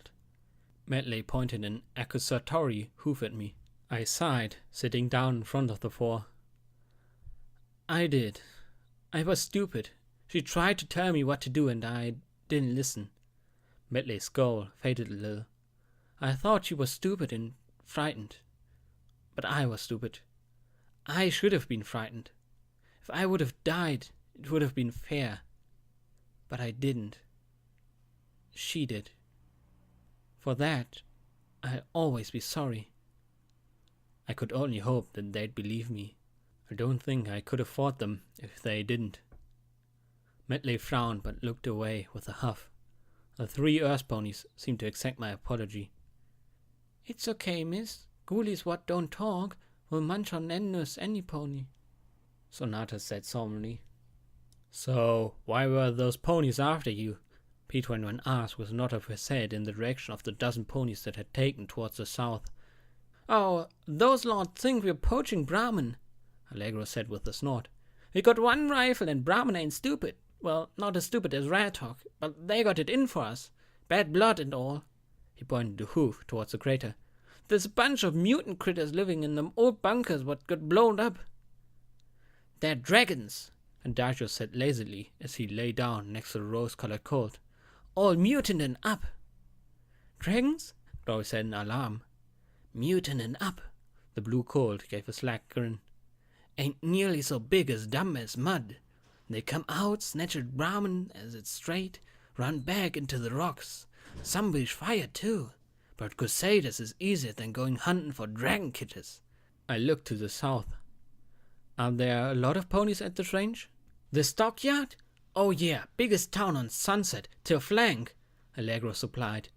Medley pointed an accusatory hoof at me. I sighed, sitting down in front of the 4. I did. I was stupid. She tried to tell me what to do and I didn't listen. Medley's skull faded a little. I thought she was stupid and frightened. But I was stupid. I should have been frightened. If I would have died, it would have been fair. But I didn't. She did. For that, I'll always be sorry. I could only hope that they'd believe me. I don't think I could afford them if they didn't. Medley frowned but looked away with a huff. The 3 Earth ponies seemed to accept my apology. It's okay, miss. Ghoulies what don't talk will munch on endless any pony, Sonata said solemnly. So, why were those ponies after you? P21 asked with a nod of his head in the direction of the dozen ponies that had taken towards the south. Oh, those lot think we're poaching Brahmin, Allegro said with a snort. We got 1 rifle and Brahmin ain't stupid. Well, not as stupid as Rat Hawk, but they got it in for us. Bad blood and all. He pointed the hoof towards the crater. There's a bunch of mutant critters living in them old bunkers what got blown up. They're dragons, Adagio said lazily as he lay down next to the rose-colored colt. All mutant and up. Dragons? Glory said in alarm. Mutant and up, the blue colt gave a slack grin. Ain't nearly so big as dumb as mud. They come out, snatch at Brahmin as it's straight, run back into the rocks. Some wish fire too, but Crusaders is easier than going hunting for dragon kitters. I looked to the south. Are there a lot of ponies at this range? The stockyard? Oh yeah, biggest town on Sunset, till flank, Allegro supplied.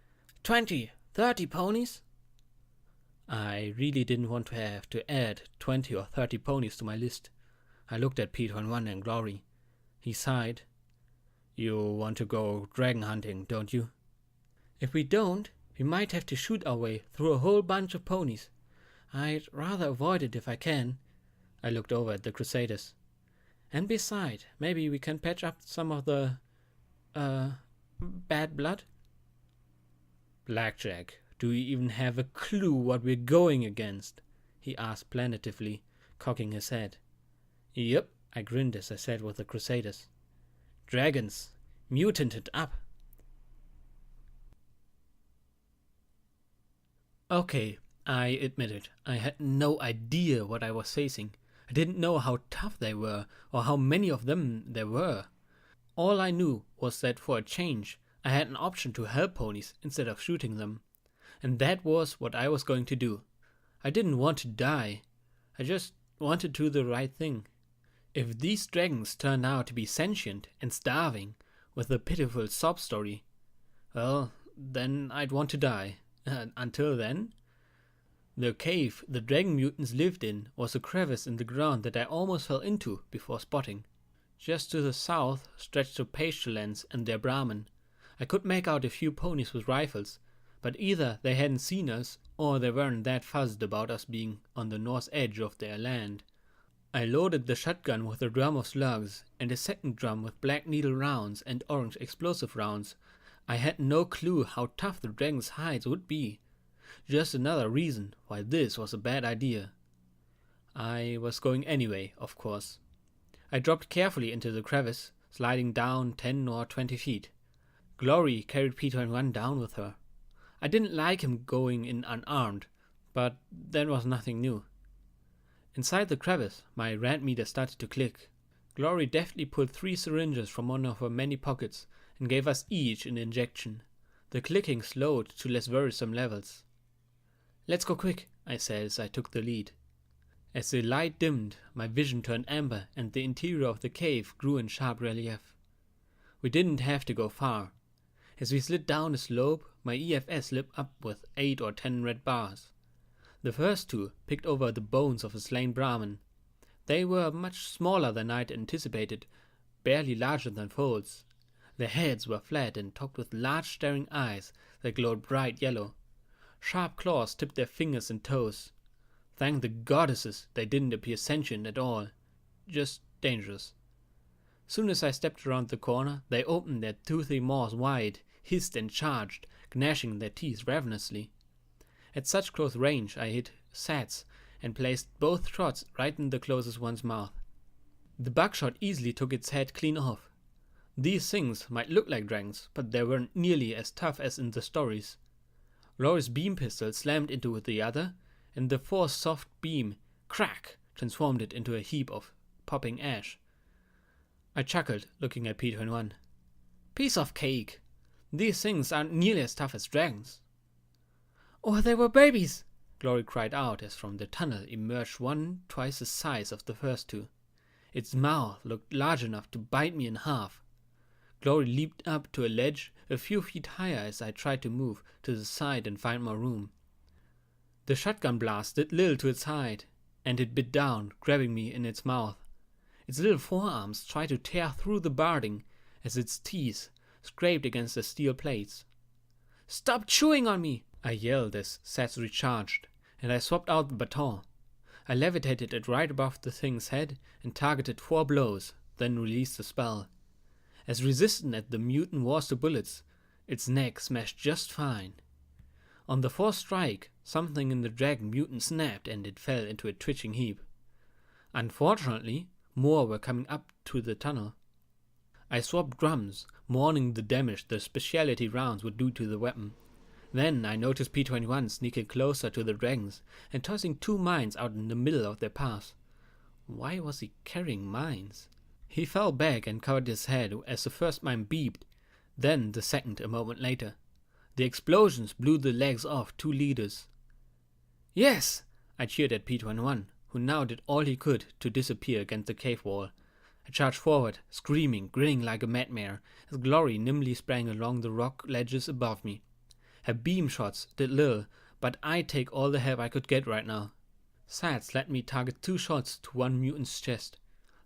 20, 30 ponies? I really didn't want to have to add 20 or 30 ponies to my list. I looked at P21 and Glory. He sighed. You want to go dragon hunting, don't you? If we don't, we might have to shoot our way through a whole bunch of ponies. I'd rather avoid it if I can. I looked over at the Crusaders. And beside, maybe we can patch up some of the, bad blood? Blackjack, do you even have a clue what we're going against? He asked plaintively, cocking his head. Yep, I grinned as I said with the Crusaders. Dragons, mutanted up. Okay, I admit it. I had no idea what I was facing. I didn't know how tough they were, or how many of them there were. All I knew was that for a change, I had an option to help ponies instead of shooting them. And that was what I was going to do. I didn't want to die. I just wanted to do the right thing. If these dragons turned out to be sentient and starving, with a pitiful sob story, well, then I'd want to die. Until then, the cave the dragon mutants lived in was a crevice in the ground that I almost fell into before spotting. Just to the south stretched the pasturelands and their Brahmin. I could make out a few ponies with rifles, but either they hadn't seen us or they weren't that fussed about us being on the north edge of their land. I loaded the shotgun with a drum of slugs and a second drum with black needle rounds and orange explosive rounds. I had no clue how tough the dragon's hides would be. Just another reason why this was a bad idea. I was going anyway, of course. I dropped carefully into the crevice, sliding down 10 or 20 feet. Glory carried P21 down with her. I didn't like him going in unarmed, but that was nothing new. Inside the crevice, my rad meter started to click. Glory deftly pulled 3 syringes from one of her many pockets and gave us each an injection. The clicking slowed to less worrisome levels. Let's go quick, I said as I took the lead. As the light dimmed, my vision turned amber and the interior of the cave grew in sharp relief. We didn't have to go far. As we slid down the slope, my EFS lit up with 8 or 10 red bars. The first 2 picked over the bones of a slain Brahmin. They were much smaller than I'd anticipated, barely larger than foals. Their heads were flat and topped with large staring eyes that glowed bright yellow. Sharp claws tipped their fingers and toes. Thank the goddesses they didn't appear sentient at all, just dangerous. Soon as I stepped around the corner, they opened their toothy maws wide, hissed and charged, gnashing their teeth ravenously. At such close range I hit Sats and placed both shots right in the closest one's mouth. The buckshot easily took its head clean off. These things might look like dragons, but they weren't nearly as tough as in the stories. Laurie's beam pistol slammed into the other, and the force soft beam, crack, transformed it into a heap of popping ash. I chuckled, looking at P21. Piece of cake. These things aren't nearly as tough as dragons. Or they were babies, Glory cried out as from the tunnel emerged one twice the size of the first two. Its mouth looked large enough to bite me in half. Glory leaped up to a ledge a few feet higher as I tried to move to the side and find more room. The shotgun blast did little to its hide, and it bit down, grabbing me in its mouth. Its little forearms tried to tear through the barding as its teeth scraped against the steel plates. "Stop chewing on me!" I yelled as Sats recharged, and I swapped out the baton. I levitated it right above the thing's head and targeted 4 blows, then released the spell. As resistant as the mutant was to bullets, its neck smashed just fine. On the 4th strike, something in the dragon mutant snapped and it fell into a twitching heap. Unfortunately, more were coming up to the tunnel. I swapped drums, mourning the damage the specialty rounds would do to the weapon. Then I noticed P-21 sneaking closer to the dragons and tossing 2 mines out in the middle of their path. Why was he carrying mines? He fell back and covered his head as the first mine beeped, then the second a moment later. The explosions blew the legs off 2 leaders. "Yes!" I cheered at P-21, who now did all he could to disappear against the cave wall. I charged forward, screaming, grinning like a madmare, as Glory nimbly sprang along the rock ledges above me. Her beam shots did little, but I'd take all the help I could get right now. Sats let me target 2 shots to one mutant's chest.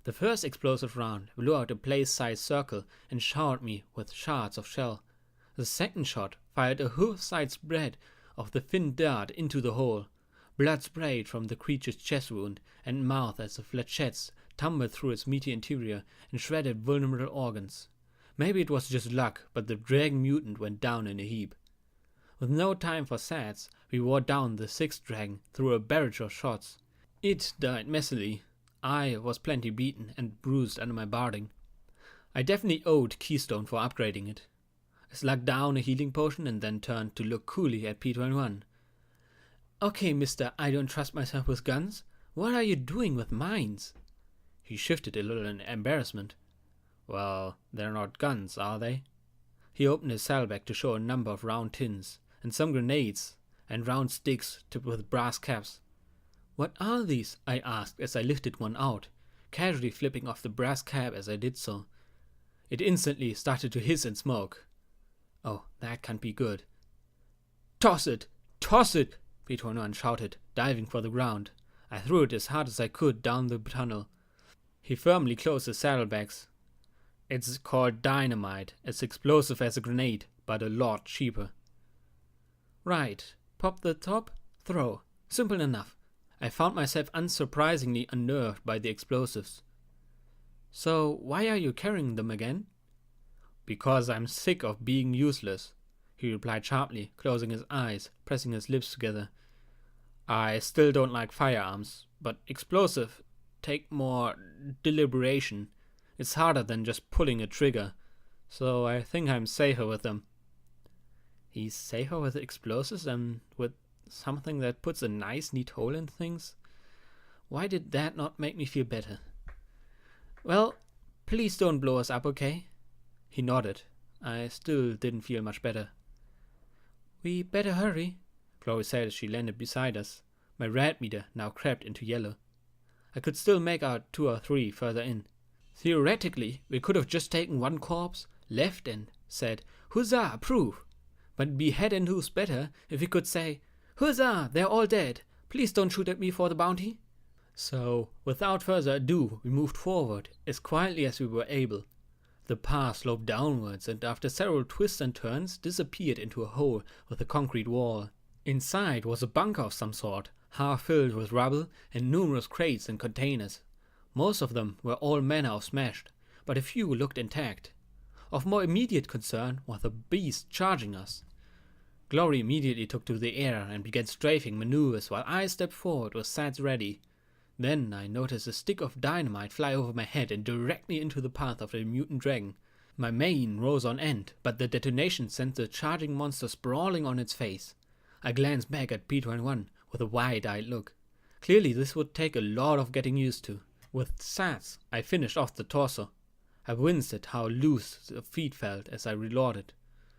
The first explosive round blew out a place-sized circle and showered me with shards of shell. The second shot fired a hoof-sized spread of the thin dirt into the hole. Blood sprayed from the creature's chest wound and mouth as the flechettes tumbled through its meaty interior and shredded vulnerable organs. Maybe it was just luck, but the dragon mutant went down in a heap. With no time for Sats, we wore down the 6th dragon through a barrage of shots. It died messily. I was plenty beaten and bruised under my barding. I definitely owed Keystone for upgrading it. I slugged down a healing potion and then turned to look coolly at P-21. "Okay, mister, I don't trust myself with guns. What are you doing with mines?" He shifted a little in embarrassment. "Well, they're not guns, are they?" He opened his saddlebag to show a number of round tins, and some grenades, and round sticks tipped with brass caps. "What are these?" I asked as I lifted one out, casually flipping off the brass cap as I did so. It instantly started to hiss and smoke. Oh, that can't be good. "Toss it! Toss it!" P-21 shouted, diving for the ground. I threw it as hard as I could down the tunnel. He firmly closed his saddlebags. "It's called dynamite. It's explosive as a grenade, but a lot cheaper." "Right. Pop the top, throw. Simple enough." I found myself unsurprisingly unnerved by the explosives. "So why are you carrying them again?" "Because I'm sick of being useless," he replied sharply, closing his eyes, pressing his lips together. "I still don't like firearms, but explosive take more deliberation. It's harder than just pulling a trigger, so I think I'm safer with them." He's safer with explosives than with something that puts a nice neat hole in things? Why did that not make me feel better? "Well, please don't blow us up, okay?" He nodded. I still didn't feel much better. "We better hurry," Chloe said as she landed beside us. My rad meter now crept into yellow. I could still make out 2 or 3 further in. Theoretically, we could have just taken one corpse, left and said, "Huzzah, approve!" But it'd be head and hooves better if we could say, "Huzzah, they're all dead. Please don't shoot at me for the bounty." So, without further ado, we moved forward, as quietly as we were able. The path sloped downwards and after several twists and turns disappeared into a hole with a concrete wall. Inside was a bunker of some sort, half filled with rubble and numerous crates and containers. Most of them were all manner of smashed, but a few looked intact. Of more immediate concern was the beast charging us. Glory immediately took to the air and began strafing maneuvers while I stepped forward with sights ready. Then I noticed a stick of dynamite fly over my head and directly into the path of the mutant dragon. My mane rose on end, but the detonation sent the charging monster sprawling on its face. I glanced back at P-21 with a wide-eyed look. Clearly this would take a lot of getting used to. With Sats, I finished off the torso. I winced at how loose the feet felt as I reloaded.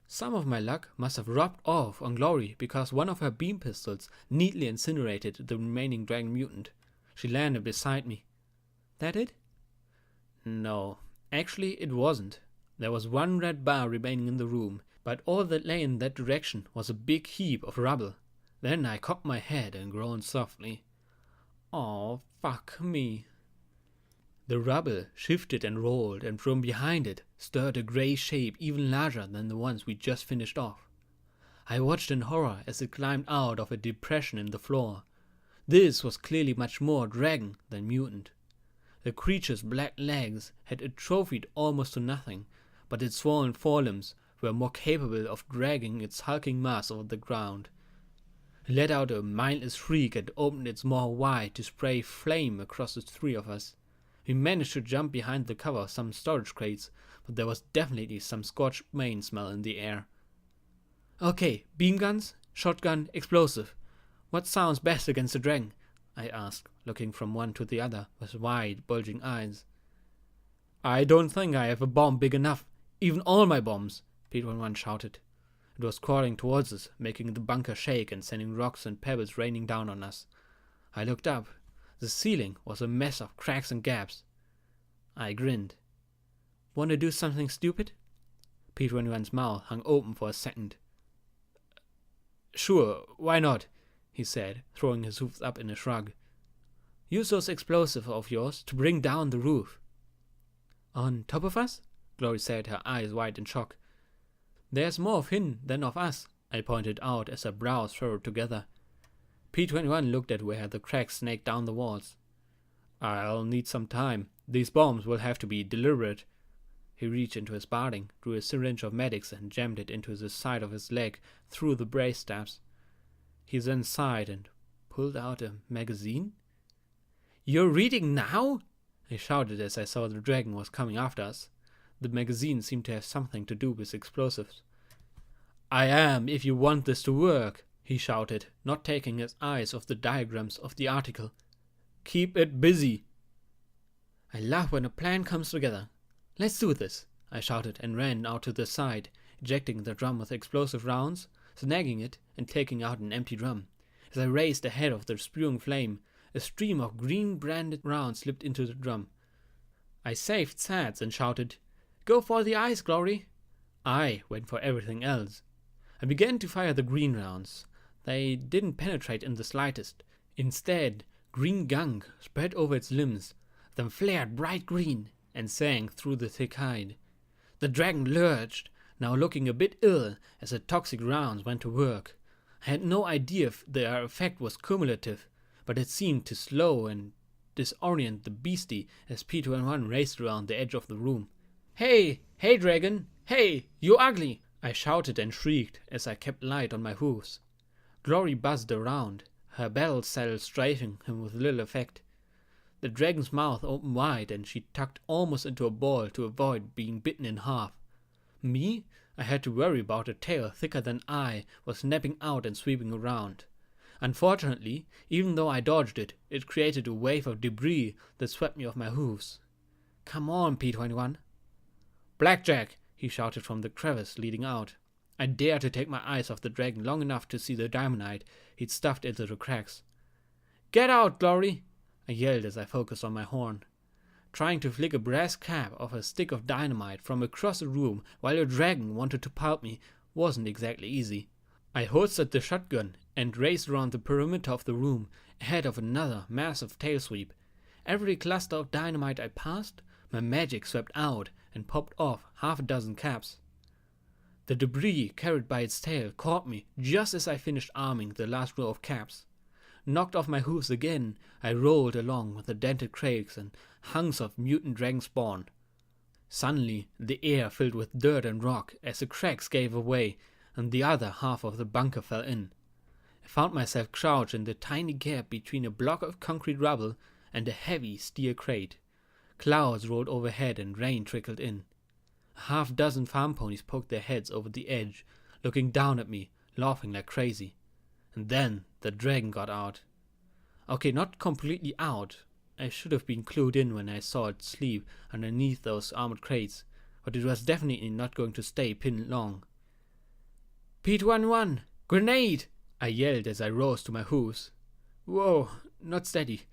Some of my luck must have rubbed off on Glory, because one of her beam pistols neatly incinerated the remaining dragon mutant. She landed beside me. That it? No, actually it wasn't. There was one red bar remaining in the room, but all that lay in that direction was a big heap of rubble. Then I cocked my head and groaned softly. "Aw, fuck me." The rubble shifted and rolled, and from behind it stirred a grey shape even larger than the ones we just finished off. I watched in horror as it climbed out of a depression in the floor. This was clearly much more dragon than mutant. The creature's black legs had atrophied almost to nothing, but its swollen forelimbs were more capable of dragging its hulking mass over the ground. It let out a mindless shriek and opened its maw wide to spray flame across the three of us. We managed to jump behind the cover of some storage crates, but there was definitely some scorched main smell in the air. "Okay, beam guns, shotgun, explosive. What sounds best against the dragon?" I asked, looking from one to the other with wide, bulging eyes. "I don't think I have a bomb big enough, even all my bombs," P21 shouted. It was crawling towards us, making the bunker shake and sending rocks and pebbles raining down on us. I looked up. The ceiling was a mess of cracks and gaps. I grinned. "Want to do something stupid?" P21's mouth hung open for a second. "Sure, why not?" he said, throwing his hooves up in a shrug. "Use those explosives of yours to bring down the roof." "On top of us?" Glory said, her eyes wide in shock. "There's more of him than of us," I pointed out as her brows furrowed together. P21 looked at where the cracks snaked down the walls. "I'll need some time. These bombs will have to be deliberate." He reached into his barding, drew a syringe of medics and jammed it into the side of his leg through the brace stabs. He then sighed and pulled out a magazine. "You're reading now?" I shouted as I saw the dragon was coming after us. The magazine seemed to have something to do with explosives. "I am, if you want this to work," he shouted, not taking his eyes off the diagrams of the article. "Keep it busy." "I love when a plan comes together. Let's do this," I shouted and ran out to the side, ejecting the drum with explosive rounds, snagging it and taking out an empty drum. As I raced ahead of the spewing flame, a stream of green branded rounds slipped into the drum. I saved Sads and shouted, "Go for the ice, Glory." I went for everything else. I began to fire the green rounds. They didn't penetrate in the slightest. Instead, green gunk spread over its limbs, then flared bright green and sang through the thick hide. The dragon lurched, now looking a bit ill as the toxic rounds went to work. I had no idea if their effect was cumulative, but it seemed to slow and disorient the beastie as P21 raced around the edge of the room. "Hey, hey dragon, hey, you ugly!" I shouted and shrieked as I kept light on my hooves. Glory buzzed around, her battle saddle strafing him with little effect. The dragon's mouth opened wide and she tucked almost into a ball to avoid being bitten in half. Me? I had to worry about a tail thicker than I was snapping out and sweeping around. Unfortunately, even though I dodged it, it created a wave of debris that swept me off my hooves. "Come on, P21. "Blackjack!" he shouted from the crevice leading out. I dared to take my eyes off the dragon long enough to see the diamondite he'd stuffed into the cracks. "Get out, Glory!" I yelled as I focused on my horn. Trying to flick a brass cap off a stick of dynamite from across the room while a dragon wanted to pulp me wasn't exactly easy. I holstered the shotgun and raced around the perimeter of the room ahead of another massive tail sweep. Every cluster of dynamite I passed, my magic swept out and popped off half a dozen caps. The debris carried by its tail caught me just as I finished arming the last row of caps. Knocked off my hooves again, I rolled along with the dented crags and hunks of mutant dragon spawn. Suddenly, the air filled with dirt and rock as the cracks gave away and the other half of the bunker fell in. I found myself crouched in the tiny gap between a block of concrete rubble and a heavy steel crate. Clouds rolled overhead and rain trickled in. A half-dozen farm ponies poked their heads over the edge, looking down at me, laughing like crazy. And then the dragon got out. Okay, not completely out. I should have been clued in when I saw it sleep underneath those armored crates, but it was definitely not going to stay pinned long. P21! Grenade! I yelled as I rose to my hooves. Whoa, not steady.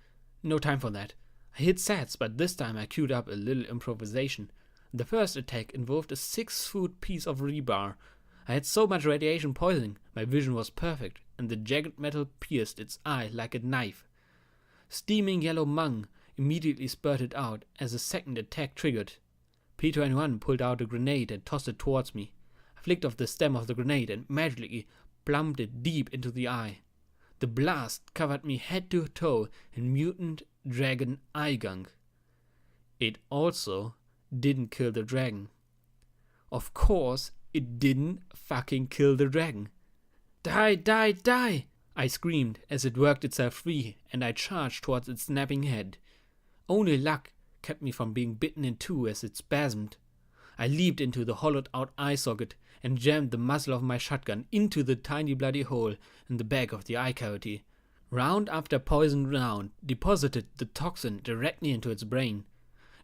No time for that. I hit sets, but this time I queued up a little improvisation. The first attack involved a 6-foot piece of rebar. I had so much radiation poisoning, my vision was perfect, and the jagged metal pierced its eye like a knife. Steaming yellow mung immediately spurted out as the second attack triggered. P21 pulled out a grenade and tossed it towards me. I flicked off the stem of the grenade and magically plumbed it deep into the eye. The blast covered me head to toe in mutant dragon eye gunk. It also didn't kill the dragon. Of course, it didn't fucking kill the dragon. Die, die, die! I screamed as it worked itself free, and I charged towards its snapping head. Only luck kept me from being bitten in two as it spasmed. I leaped into the hollowed-out eye socket and jammed the muzzle of my shotgun into the tiny bloody hole in the back of the eye cavity. Round after poisoned round deposited the toxin directly into its brain.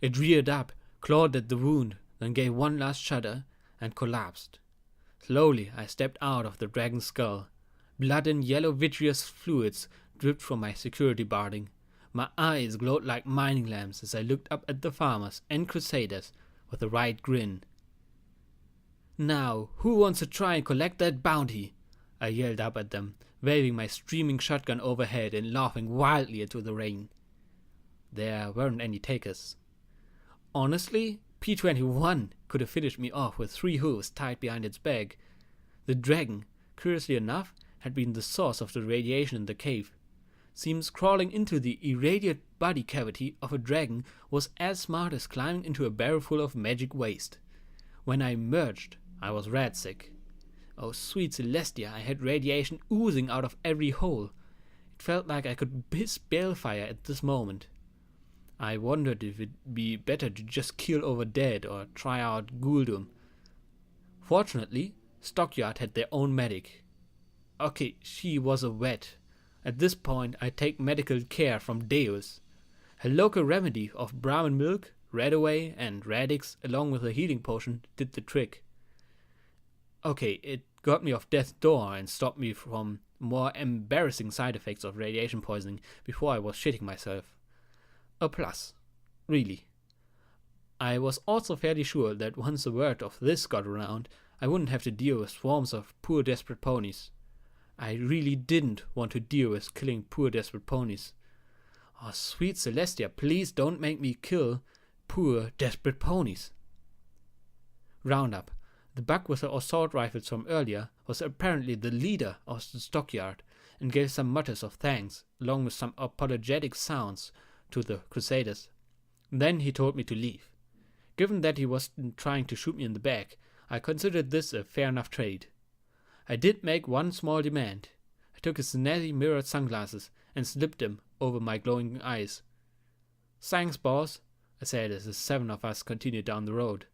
It reared up, clawed at the wound, then gave one last shudder and collapsed. Slowly I stepped out of the dragon's skull. Blood and yellow vitreous fluids dripped from my security barding. My eyes glowed like mining lamps as I looked up at the farmers and crusaders with a wide grin. Now, who wants to try and collect that bounty? I yelled up at them, waving my streaming shotgun overhead and laughing wildly into the rain. There weren't any takers. Honestly, P21 could have finished me off with 3 hooves tied behind its back. The dragon, curiously enough, had been the source of the radiation in the cave. Seems crawling into the irradiated body cavity of a dragon was as smart as climbing into a barrel full of magic waste. When I emerged, I was rat sick. Oh, sweet Celestia, I had radiation oozing out of every hole. It felt like I could piss balefire at this moment. I wondered if it'd be better to just keel over dead or try out Gouldum. Fortunately, Stockyard had their own medic. Okay, she was a vet. At this point, I take medical care from Deus. Her local remedy of Brahmin milk, Redaway, and Radix, along with a healing potion, did the trick. Okay, it got me off death's door and stopped me from more embarrassing side effects of radiation poisoning before I was shitting myself. A plus. Really. I was also fairly sure that once the word of this got around, I wouldn't have to deal with swarms of poor desperate ponies. I really didn't want to deal with killing poor desperate ponies. Oh, sweet Celestia, please don't make me kill poor desperate ponies. Roundup. The buck with the assault rifles from earlier was apparently the leader of the stockyard and gave some mutters of thanks, along with some apologetic sounds, to the crusaders. Then he told me to leave. Given that he wasn't trying to shoot me in the back, I considered this a fair enough trade. I did make one small demand. I took his snazzy mirrored sunglasses and slipped them over my glowing eyes. Thanks, boss, I said as the 7 of us continued down the road.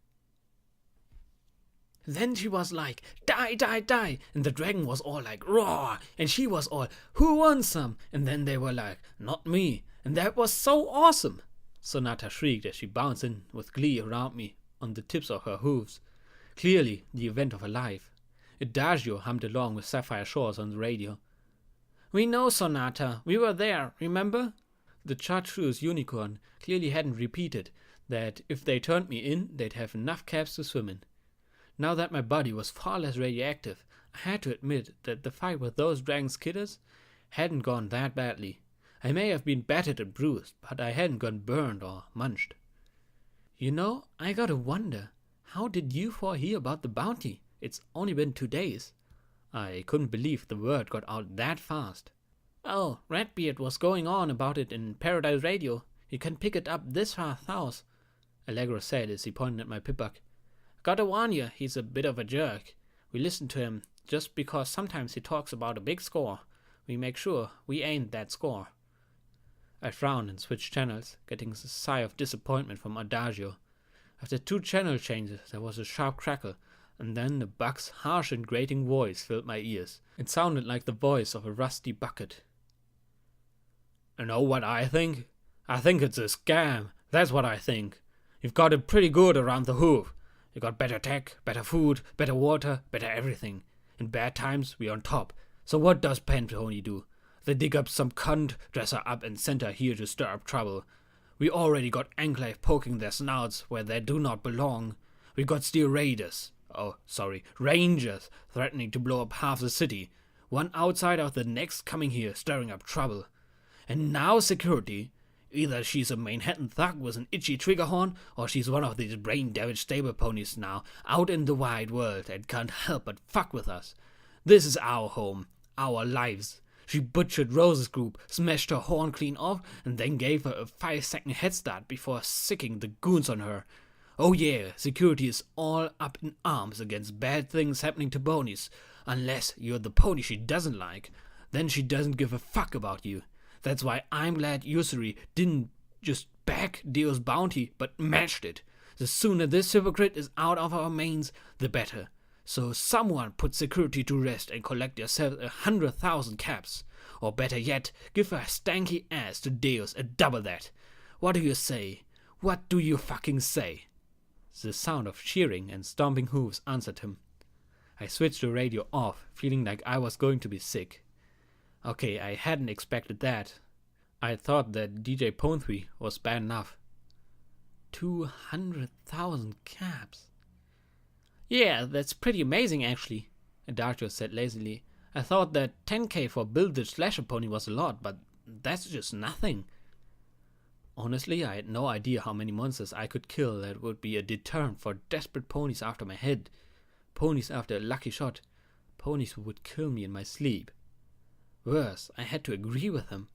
Then she was like, die, die, die, and the dragon was all like, roar, and she was all, who wants some? And then they were like, not me, and that was so awesome. Sonata shrieked as she bounced in with glee around me on the tips of her hooves. Clearly the event of her life. Adagio hummed along with Sapphire Shores on the radio. We know, Sonata, we were there, remember? The chartreuse unicorn clearly hadn't repeated that if they turned me in, they'd have enough cabs to swim in. Now that my body was far less radioactive, I had to admit that the fight with those dragon's kidders hadn't gone that badly. I may have been battered and bruised, but I hadn't gone burned or munched. You know, I gotta wonder, how did you four hear about the bounty? It's only been 2 days. I couldn't believe the word got out that fast. Oh, Redbeard was going on about it in Paradise Radio. You can pick it up this far south, Allegra said as he pointed at my pibbuck. Gotta warn you, he's a bit of a jerk. We listen to him just because sometimes he talks about a big score. We make sure we ain't that score. I frowned and switched channels, getting a sigh of disappointment from Adagio. After 2 channel changes, there was a sharp crackle, and then the buck's harsh and grating voice filled my ears. It sounded like the voice of a rusty bucket. You know what I think? I think it's a scam. That's what I think. You've got it pretty good around the hoof. You got better tech, better food, better water, better everything. In bad times, we're on top. So what does Pantone do? They dig up some cunt, dress her up, and send her here to stir up trouble. We already got Enclave poking their snouts where they do not belong. We got Steel Raiders. Rangers threatening to blow up half the city. One outside of the next coming here, stirring up trouble. And now security. Either she's a Manhattan thug with an itchy trigger horn, or she's one of these brain-damaged stable ponies now, out in the wide world, and can't help but fuck with us. This is our home, our lives. She butchered Rose's group, smashed her horn clean off, and then gave her a 5-second head start before sicking the goons on her. Oh yeah, security is all up in arms against bad things happening to ponies, unless you're the pony she doesn't like. Then she doesn't give a fuck about you. That's why I'm glad Usury didn't just back Dio's bounty, but matched it. The sooner this hypocrite is out of our mains, the better. So someone put security to rest and collect yourself 100,000 caps. Or better yet, give her stanky ass to Deus and double that. What do you say? What do you fucking say? The sound of cheering and stomping hooves answered him. I switched the radio off, feeling like I was going to be sick. Okay, I hadn't expected that. I thought that DJ Pone was bad enough. 200,000 caps. Yeah, that's pretty amazing actually, Darjo said lazily. I thought that 10k for Build the Slasher Pony was a lot, but that's just nothing. Honestly, I had no idea how many monsters I could kill that would be a deterrent for desperate ponies after my head. Ponies after a lucky shot. Ponies who would kill me in my sleep. Worse, I had to agree with him.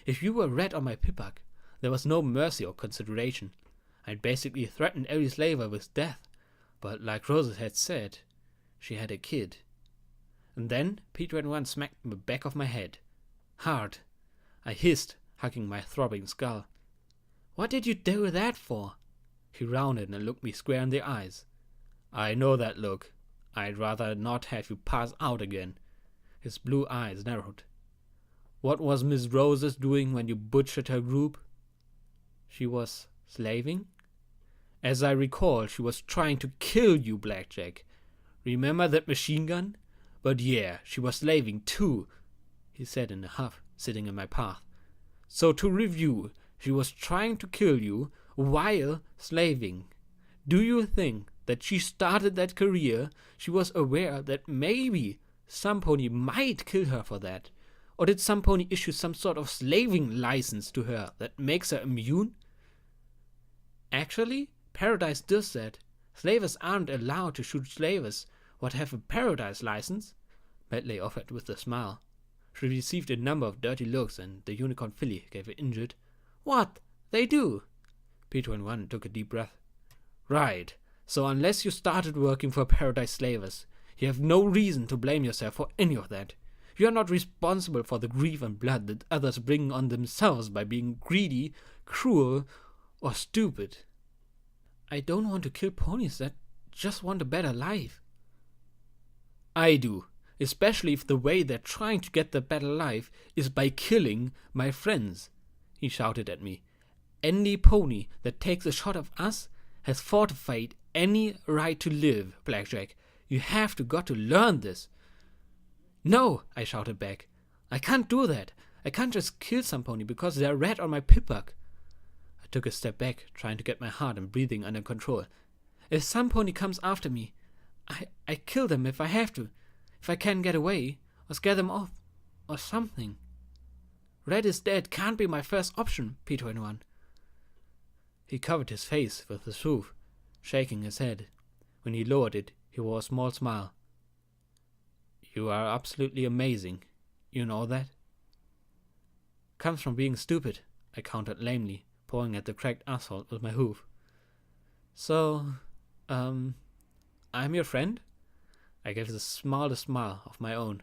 If you were red on my pibbuck, there was no mercy or consideration. I'd basically threatened every slaver with death. But like Roses had said, she had a kid. And then P21 smacked the back of my head. Hard. I hissed, hugging my throbbing skull. What did you do that for? He rounded and looked me square in the eyes. I know that look. I'd rather not have you pass out again. His blue eyes narrowed. What was Miss Roses doing when you butchered her group? She was slaving? As I recall, she was trying to kill you, Blackjack. Remember that machine gun? But yeah, she was slaving too, he said in a huff, sitting in my path. So to review, she was trying to kill you while slaving. Do you think that she started that career? She was aware that maybe some pony might kill her for that? Or did some pony issue some sort of slaving license to her that makes her immune? Actually, Paradise does that. Slavers aren't allowed to shoot slavers what have a Paradise license, Medley offered with a smile. She received a number of dirty looks, and the unicorn filly gave an injured, "What? They do?" P21 took a deep breath. Right. So unless you started working for Paradise Slavers, you have no reason to blame yourself for any of that. You are not responsible for the grief and blood that others bring on themselves by being greedy, cruel, or stupid. I don't want to kill ponies that just want a better life. I do, especially if the way they're trying to get the better life is by killing my friends, he shouted at me. Any pony that takes a shot at us has forfeited any right to live, Blackjack. You have got to learn this. No, I shouted back. I can't do that. I can't just kill some pony because they're red on my pibbuck. I took a step back, trying to get my heart and breathing under control. If some pony comes after me, I kill them if I have to. If I can get away, or scare them off, or something. Red is dead can't be my first option, P21. He covered his face with his hoof, shaking his head. When he lowered it, he wore a small smile. You are absolutely amazing. You know that? Comes from being stupid, I countered lamely, pawing at the cracked asphalt with my hoof. So, I'm your friend? I gave the smallest smile of my own.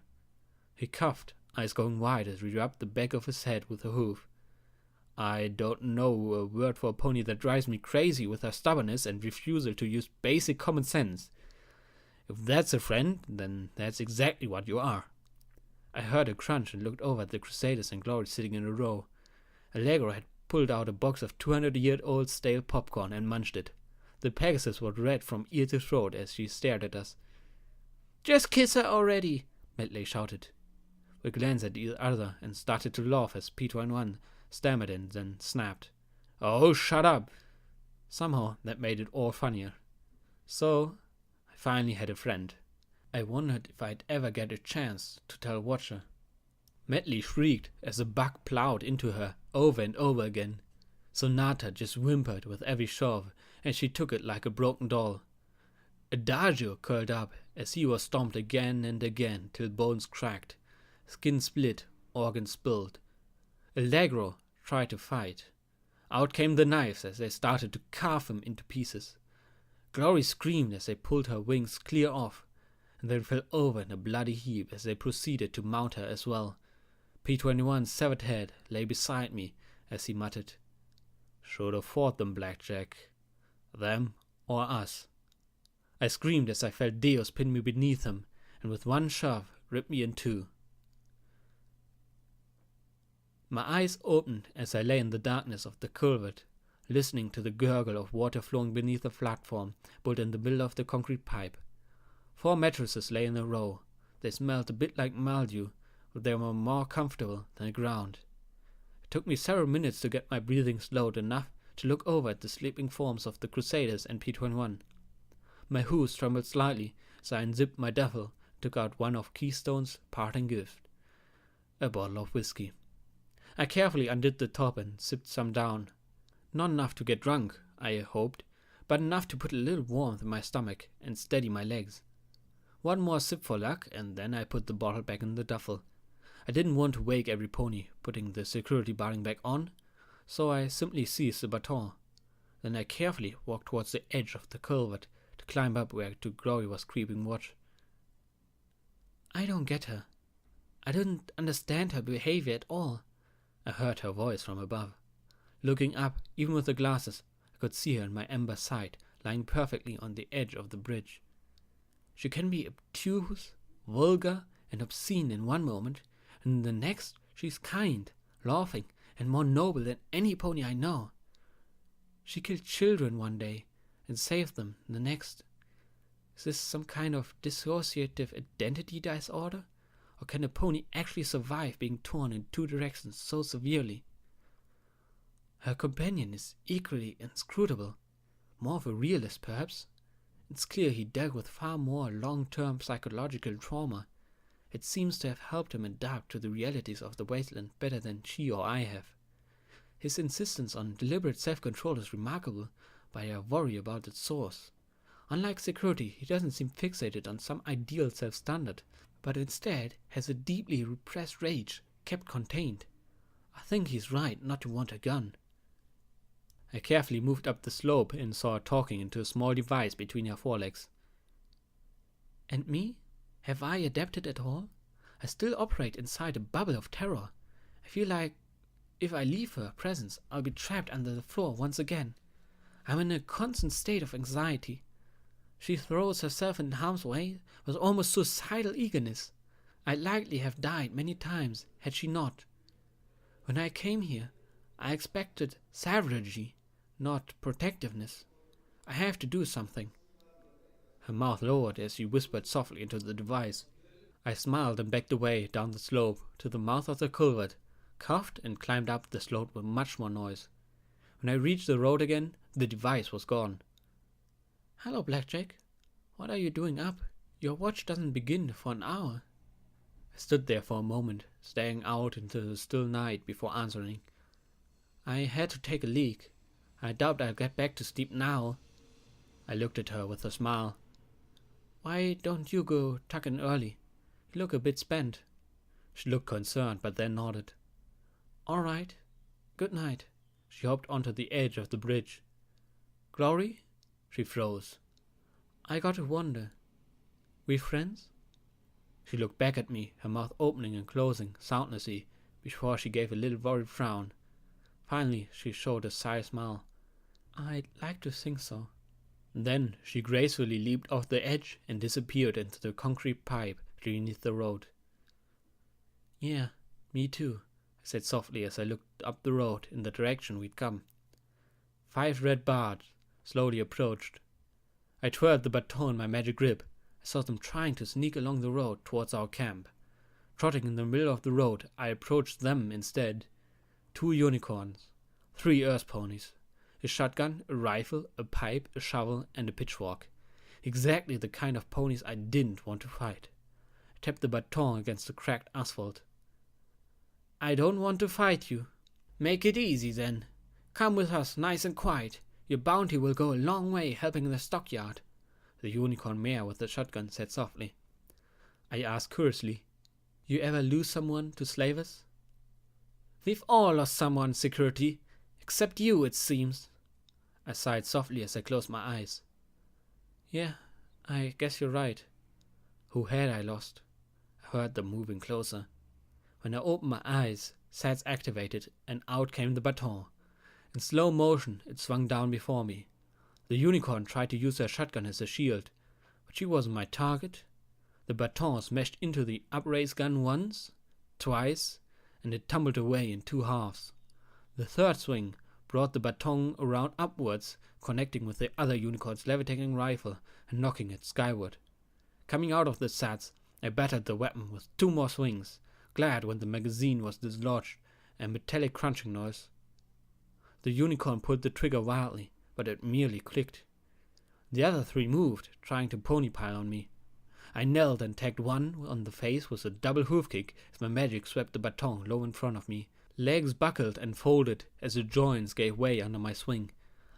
He coughed, eyes going wide as he rubbed the back of his head with a hoof. I don't know a word for a pony that drives me crazy with her stubbornness and refusal to use basic common sense. If that's a friend, then that's exactly what you are. I heard a crunch and looked over at the Crusaders and Glory sitting in a row. Allegro had pulled out a box of 200-year-old stale popcorn and munched it. The Pegasus was red from ear to throat as she stared at us. Just kiss her already, Medley shouted. We glanced at each other and started to laugh as P21 stammered and then snapped. Oh, shut up! Somehow that made it all funnier. So, I finally had a friend. I wondered if I'd ever get a chance to tell Watcher. Medley shrieked as a bug plowed into her over and over again. Sonata just whimpered with every shove, and she took it like a broken doll. Adagio curled up as he was stomped again and again till bones cracked, skin split, organs spilled. Allegro tried to fight. Out came the knives as they started to carve him into pieces. Glory screamed as they pulled her wings clear off, and then fell over in a bloody heap as they proceeded to mount her as well. P21's severed head lay beside me as he muttered, "Should have fought them, Blackjack. Them or us." I screamed as I felt Deus pin me beneath him, and with one shove ripped me in two. My eyes opened as I lay in the darkness of the culvert, listening to the gurgle of water flowing beneath the platform built in the middle of the concrete pipe. 4 mattresses lay in a row. They smelled a bit like mildew, but they were more comfortable than the ground. It took me several minutes to get my breathing slowed enough to look over at the sleeping forms of the Crusaders and P21. My hooves trembled slightly as I unzipped my duffel and took out one of Keystone's parting gift, a bottle of whiskey. I carefully undid the top and sipped some down. Not enough to get drunk, I hoped, but enough to put a little warmth in my stomach and steady my legs. One more sip for luck, and then I put the bottle back in the duffel. I didn't want to wake every pony putting the security barring back on, so I simply seized the baton. Then I carefully walked towards the edge of the culvert to climb up where to Glory was keeping watch. I don't get her. I didn't understand her behavior at all. I heard her voice from above. Looking up, even with the glasses, I could see her in my amber sight, lying perfectly on the edge of the bridge. She can be obtuse, vulgar, and obscene in one moment, and in the next she's kind, laughing, and more noble than any pony I know. She killed children one day and saved them the next. Is this some kind of dissociative identity disorder? Or can a pony actually survive being torn in 2 directions so severely? Her companion is equally inscrutable, more of a realist perhaps. It's clear he dealt with far more long-term psychological trauma. It seems to have helped him adapt to the realities of the wasteland better than she or I have. His insistence on deliberate self-control is remarkable, but I worry about its source. Unlike security, he doesn't seem fixated on some ideal self-standard, but instead has a deeply repressed rage kept contained. I think he's right not to want a gun. I carefully moved up the slope and saw her talking into a small device between her forelegs. And me? Have I adapted at all? I still operate inside a bubble of terror. I feel like if I leave her presence, I'll be trapped under the floor once again. I'm in a constant state of anxiety. She throws herself in harm's way with almost suicidal eagerness. I'd likely have died many times had she not. When I came here, I expected savagery, not protectiveness. I have to do something. Her mouth lowered as she whispered softly into the device. I smiled and backed away down the slope to the mouth of the culvert, coughed and climbed up the slope with much more noise. When I reached the road again, the device was gone. Hello, Blackjack. What are you doing up? Your watch doesn't begin for an hour. I stood there for a moment, staring out into the still night before answering. I had to take a leak. I doubt I'll get back to sleep now. I looked at her with a smile. Why don't you go tuck in early? You look a bit spent. She looked concerned, but then nodded. All right. Good night. She hopped onto the edge of the bridge. Glory? She froze. I got to wonder. We friends? She looked back at me, her mouth opening and closing soundlessly, before she gave a little worried frown. Finally, she showed a shy smile. I'd like to think so. Then she gracefully leaped off the edge and disappeared into the concrete pipe beneath the road. Yeah, me too, I said softly as I looked up the road in the direction we'd come. 5 red bars slowly approached. I twirled the baton in my magic grip, I saw them trying to sneak along the road towards our camp. Trotting in the middle of the road, I approached them instead. 2 unicorns, 3 earth ponies, a shotgun, a rifle, a pipe, a shovel, and a pitchfork. Exactly the kind of ponies I didn't want to fight. I tapped the baton against the cracked asphalt. I don't want to fight you. Make it easy then. Come with us nice and quiet. Your bounty will go a long way helping in the stockyard, the unicorn mare with the shotgun said softly. I asked curiously, You ever lose someone to slavers? We've all lost someone, security. Except you, it seems. I sighed softly as I closed my eyes. Yeah, I guess you're right. Who had I lost? I heard them moving closer. When I opened my eyes, SATs activated, and out came the baton. In slow motion, it swung down before me. The unicorn tried to use her shotgun as a shield, but she wasn't my target. The baton smashed into the upraised gun once, twice, and it tumbled away in 2 halves. The third swing brought the baton around upwards, connecting with the other unicorn's levitating rifle and knocking it skyward. Coming out of the SATs, I battered the weapon with 2 more swings, glad when the magazine was dislodged, a metallic crunching noise. The unicorn pulled the trigger wildly, but it merely clicked. The other 3 moved, trying to pony pile on me. I knelt and tagged one on the face with a double hoof kick as my magic swept the baton low in front of me. Legs buckled and folded as the joints gave way under my swing.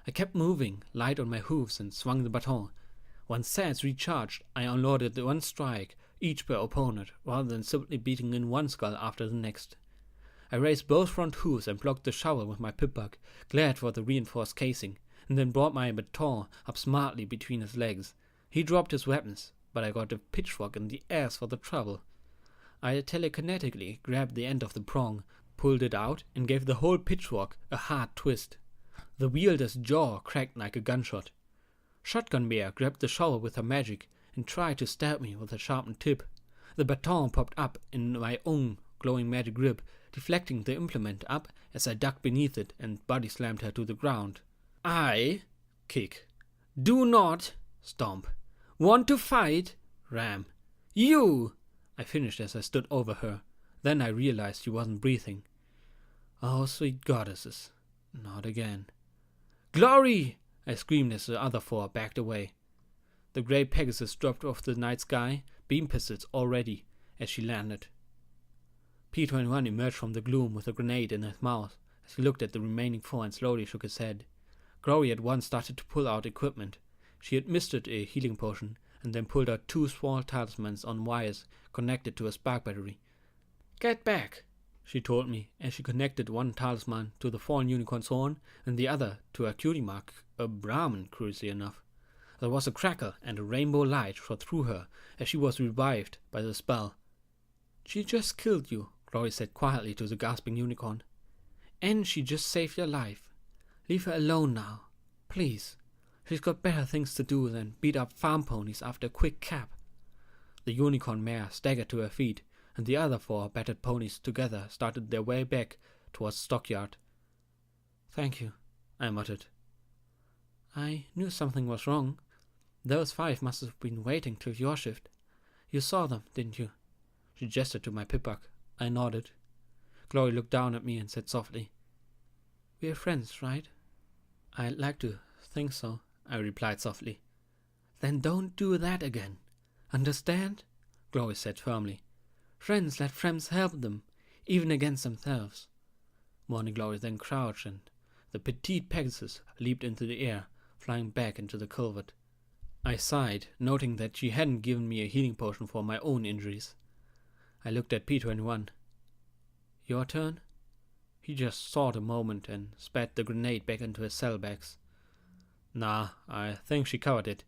I kept moving, light on my hooves, and swung the baton. Once SATs recharged, I unloaded the 1 strike, each per opponent, rather than simply beating in 1 skull after the next. I raised both front hooves and blocked the shovel with my pip-buck, glad for the reinforced casing, and then brought my baton up smartly between his legs. He dropped his weapons, but I got a pitchfork in the ass for the trouble. I telekinetically grabbed the end of the prong, pulled it out, and gave the whole pitchfork a hard twist. The wielder's jaw cracked like a gunshot. Shotgun Bear grabbed the shovel with her magic and tried to stab me with a sharpened tip. The baton popped up in my own glowing magic grip, deflecting the implement up as I ducked beneath it and body slammed her to the ground. I, kick. Do not, stomp. Want to fight? Ram. You! I finished as I stood over her. Then I realized she wasn't breathing. Oh, sweet goddesses. Not again. Glory! I screamed as the other 4 backed away. The grey Pegasus dropped off the night sky, beam pistols all ready, as she landed. P-21 emerged from the gloom with a grenade in his mouth as he looked at the remaining 4 and slowly shook his head. Glory at once started to pull out equipment. She administered a healing potion and then pulled out 2 small talismans on wires connected to a spark battery. Get back, she told me as she connected 1 talisman to the fallen unicorn's horn and the other to a cutie mark, a Brahmin, curiously enough. There was a crackle and a rainbow light shot through her as she was revived by the spell. She just killed you, Glory said quietly to the gasping unicorn. And she just saved your life. Leave her alone now, please. She's got better things to do than beat up farm ponies after a quick cap. The unicorn mare staggered to her feet, and the other 4 battered ponies together started their way back towards stockyard. Thank you, I muttered. I knew something was wrong. Those 5 must have been waiting till your shift. You saw them, didn't you? She gestured to my pip-buck. I nodded. Glory looked down at me and said softly, We're friends, right? I'd like to think so, I replied softly. Then don't do that again. Understand? Glory said firmly. Friends let friends help them, even against themselves. Morning Glory then crouched and the petite Pegasus leaped into the air, flying back into the culvert. I sighed, noting that she hadn't given me a healing potion for my own injuries. I looked at P-21. Your turn? He just thought a moment and spat the grenade back into his saddlebags. Nah, I think she covered it.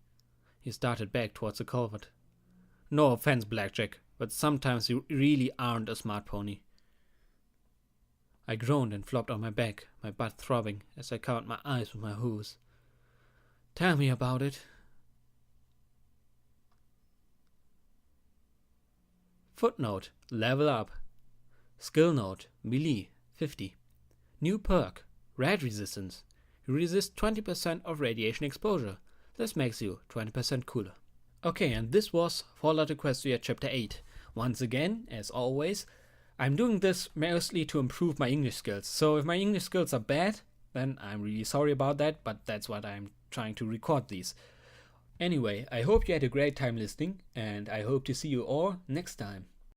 He started back towards the culvert. No offense, Blackjack, but sometimes you really aren't a smart pony. I groaned and flopped on my back, my butt throbbing as I covered my eyes with my hooves. Tell me about it. Footnote, level up. Skill note, melee, 50. New perk, rad resistance. You resist 20% of radiation exposure. This makes you 20% cooler. Okay, and this was Fallout Equestria Chapter 8. Once again, as always, I'm doing this mostly to improve my English skills. So if my English skills are bad, then I'm really sorry about that, but that's what I'm trying to record these. Anyway, I hope you had a great time listening, and I hope to see you all next time.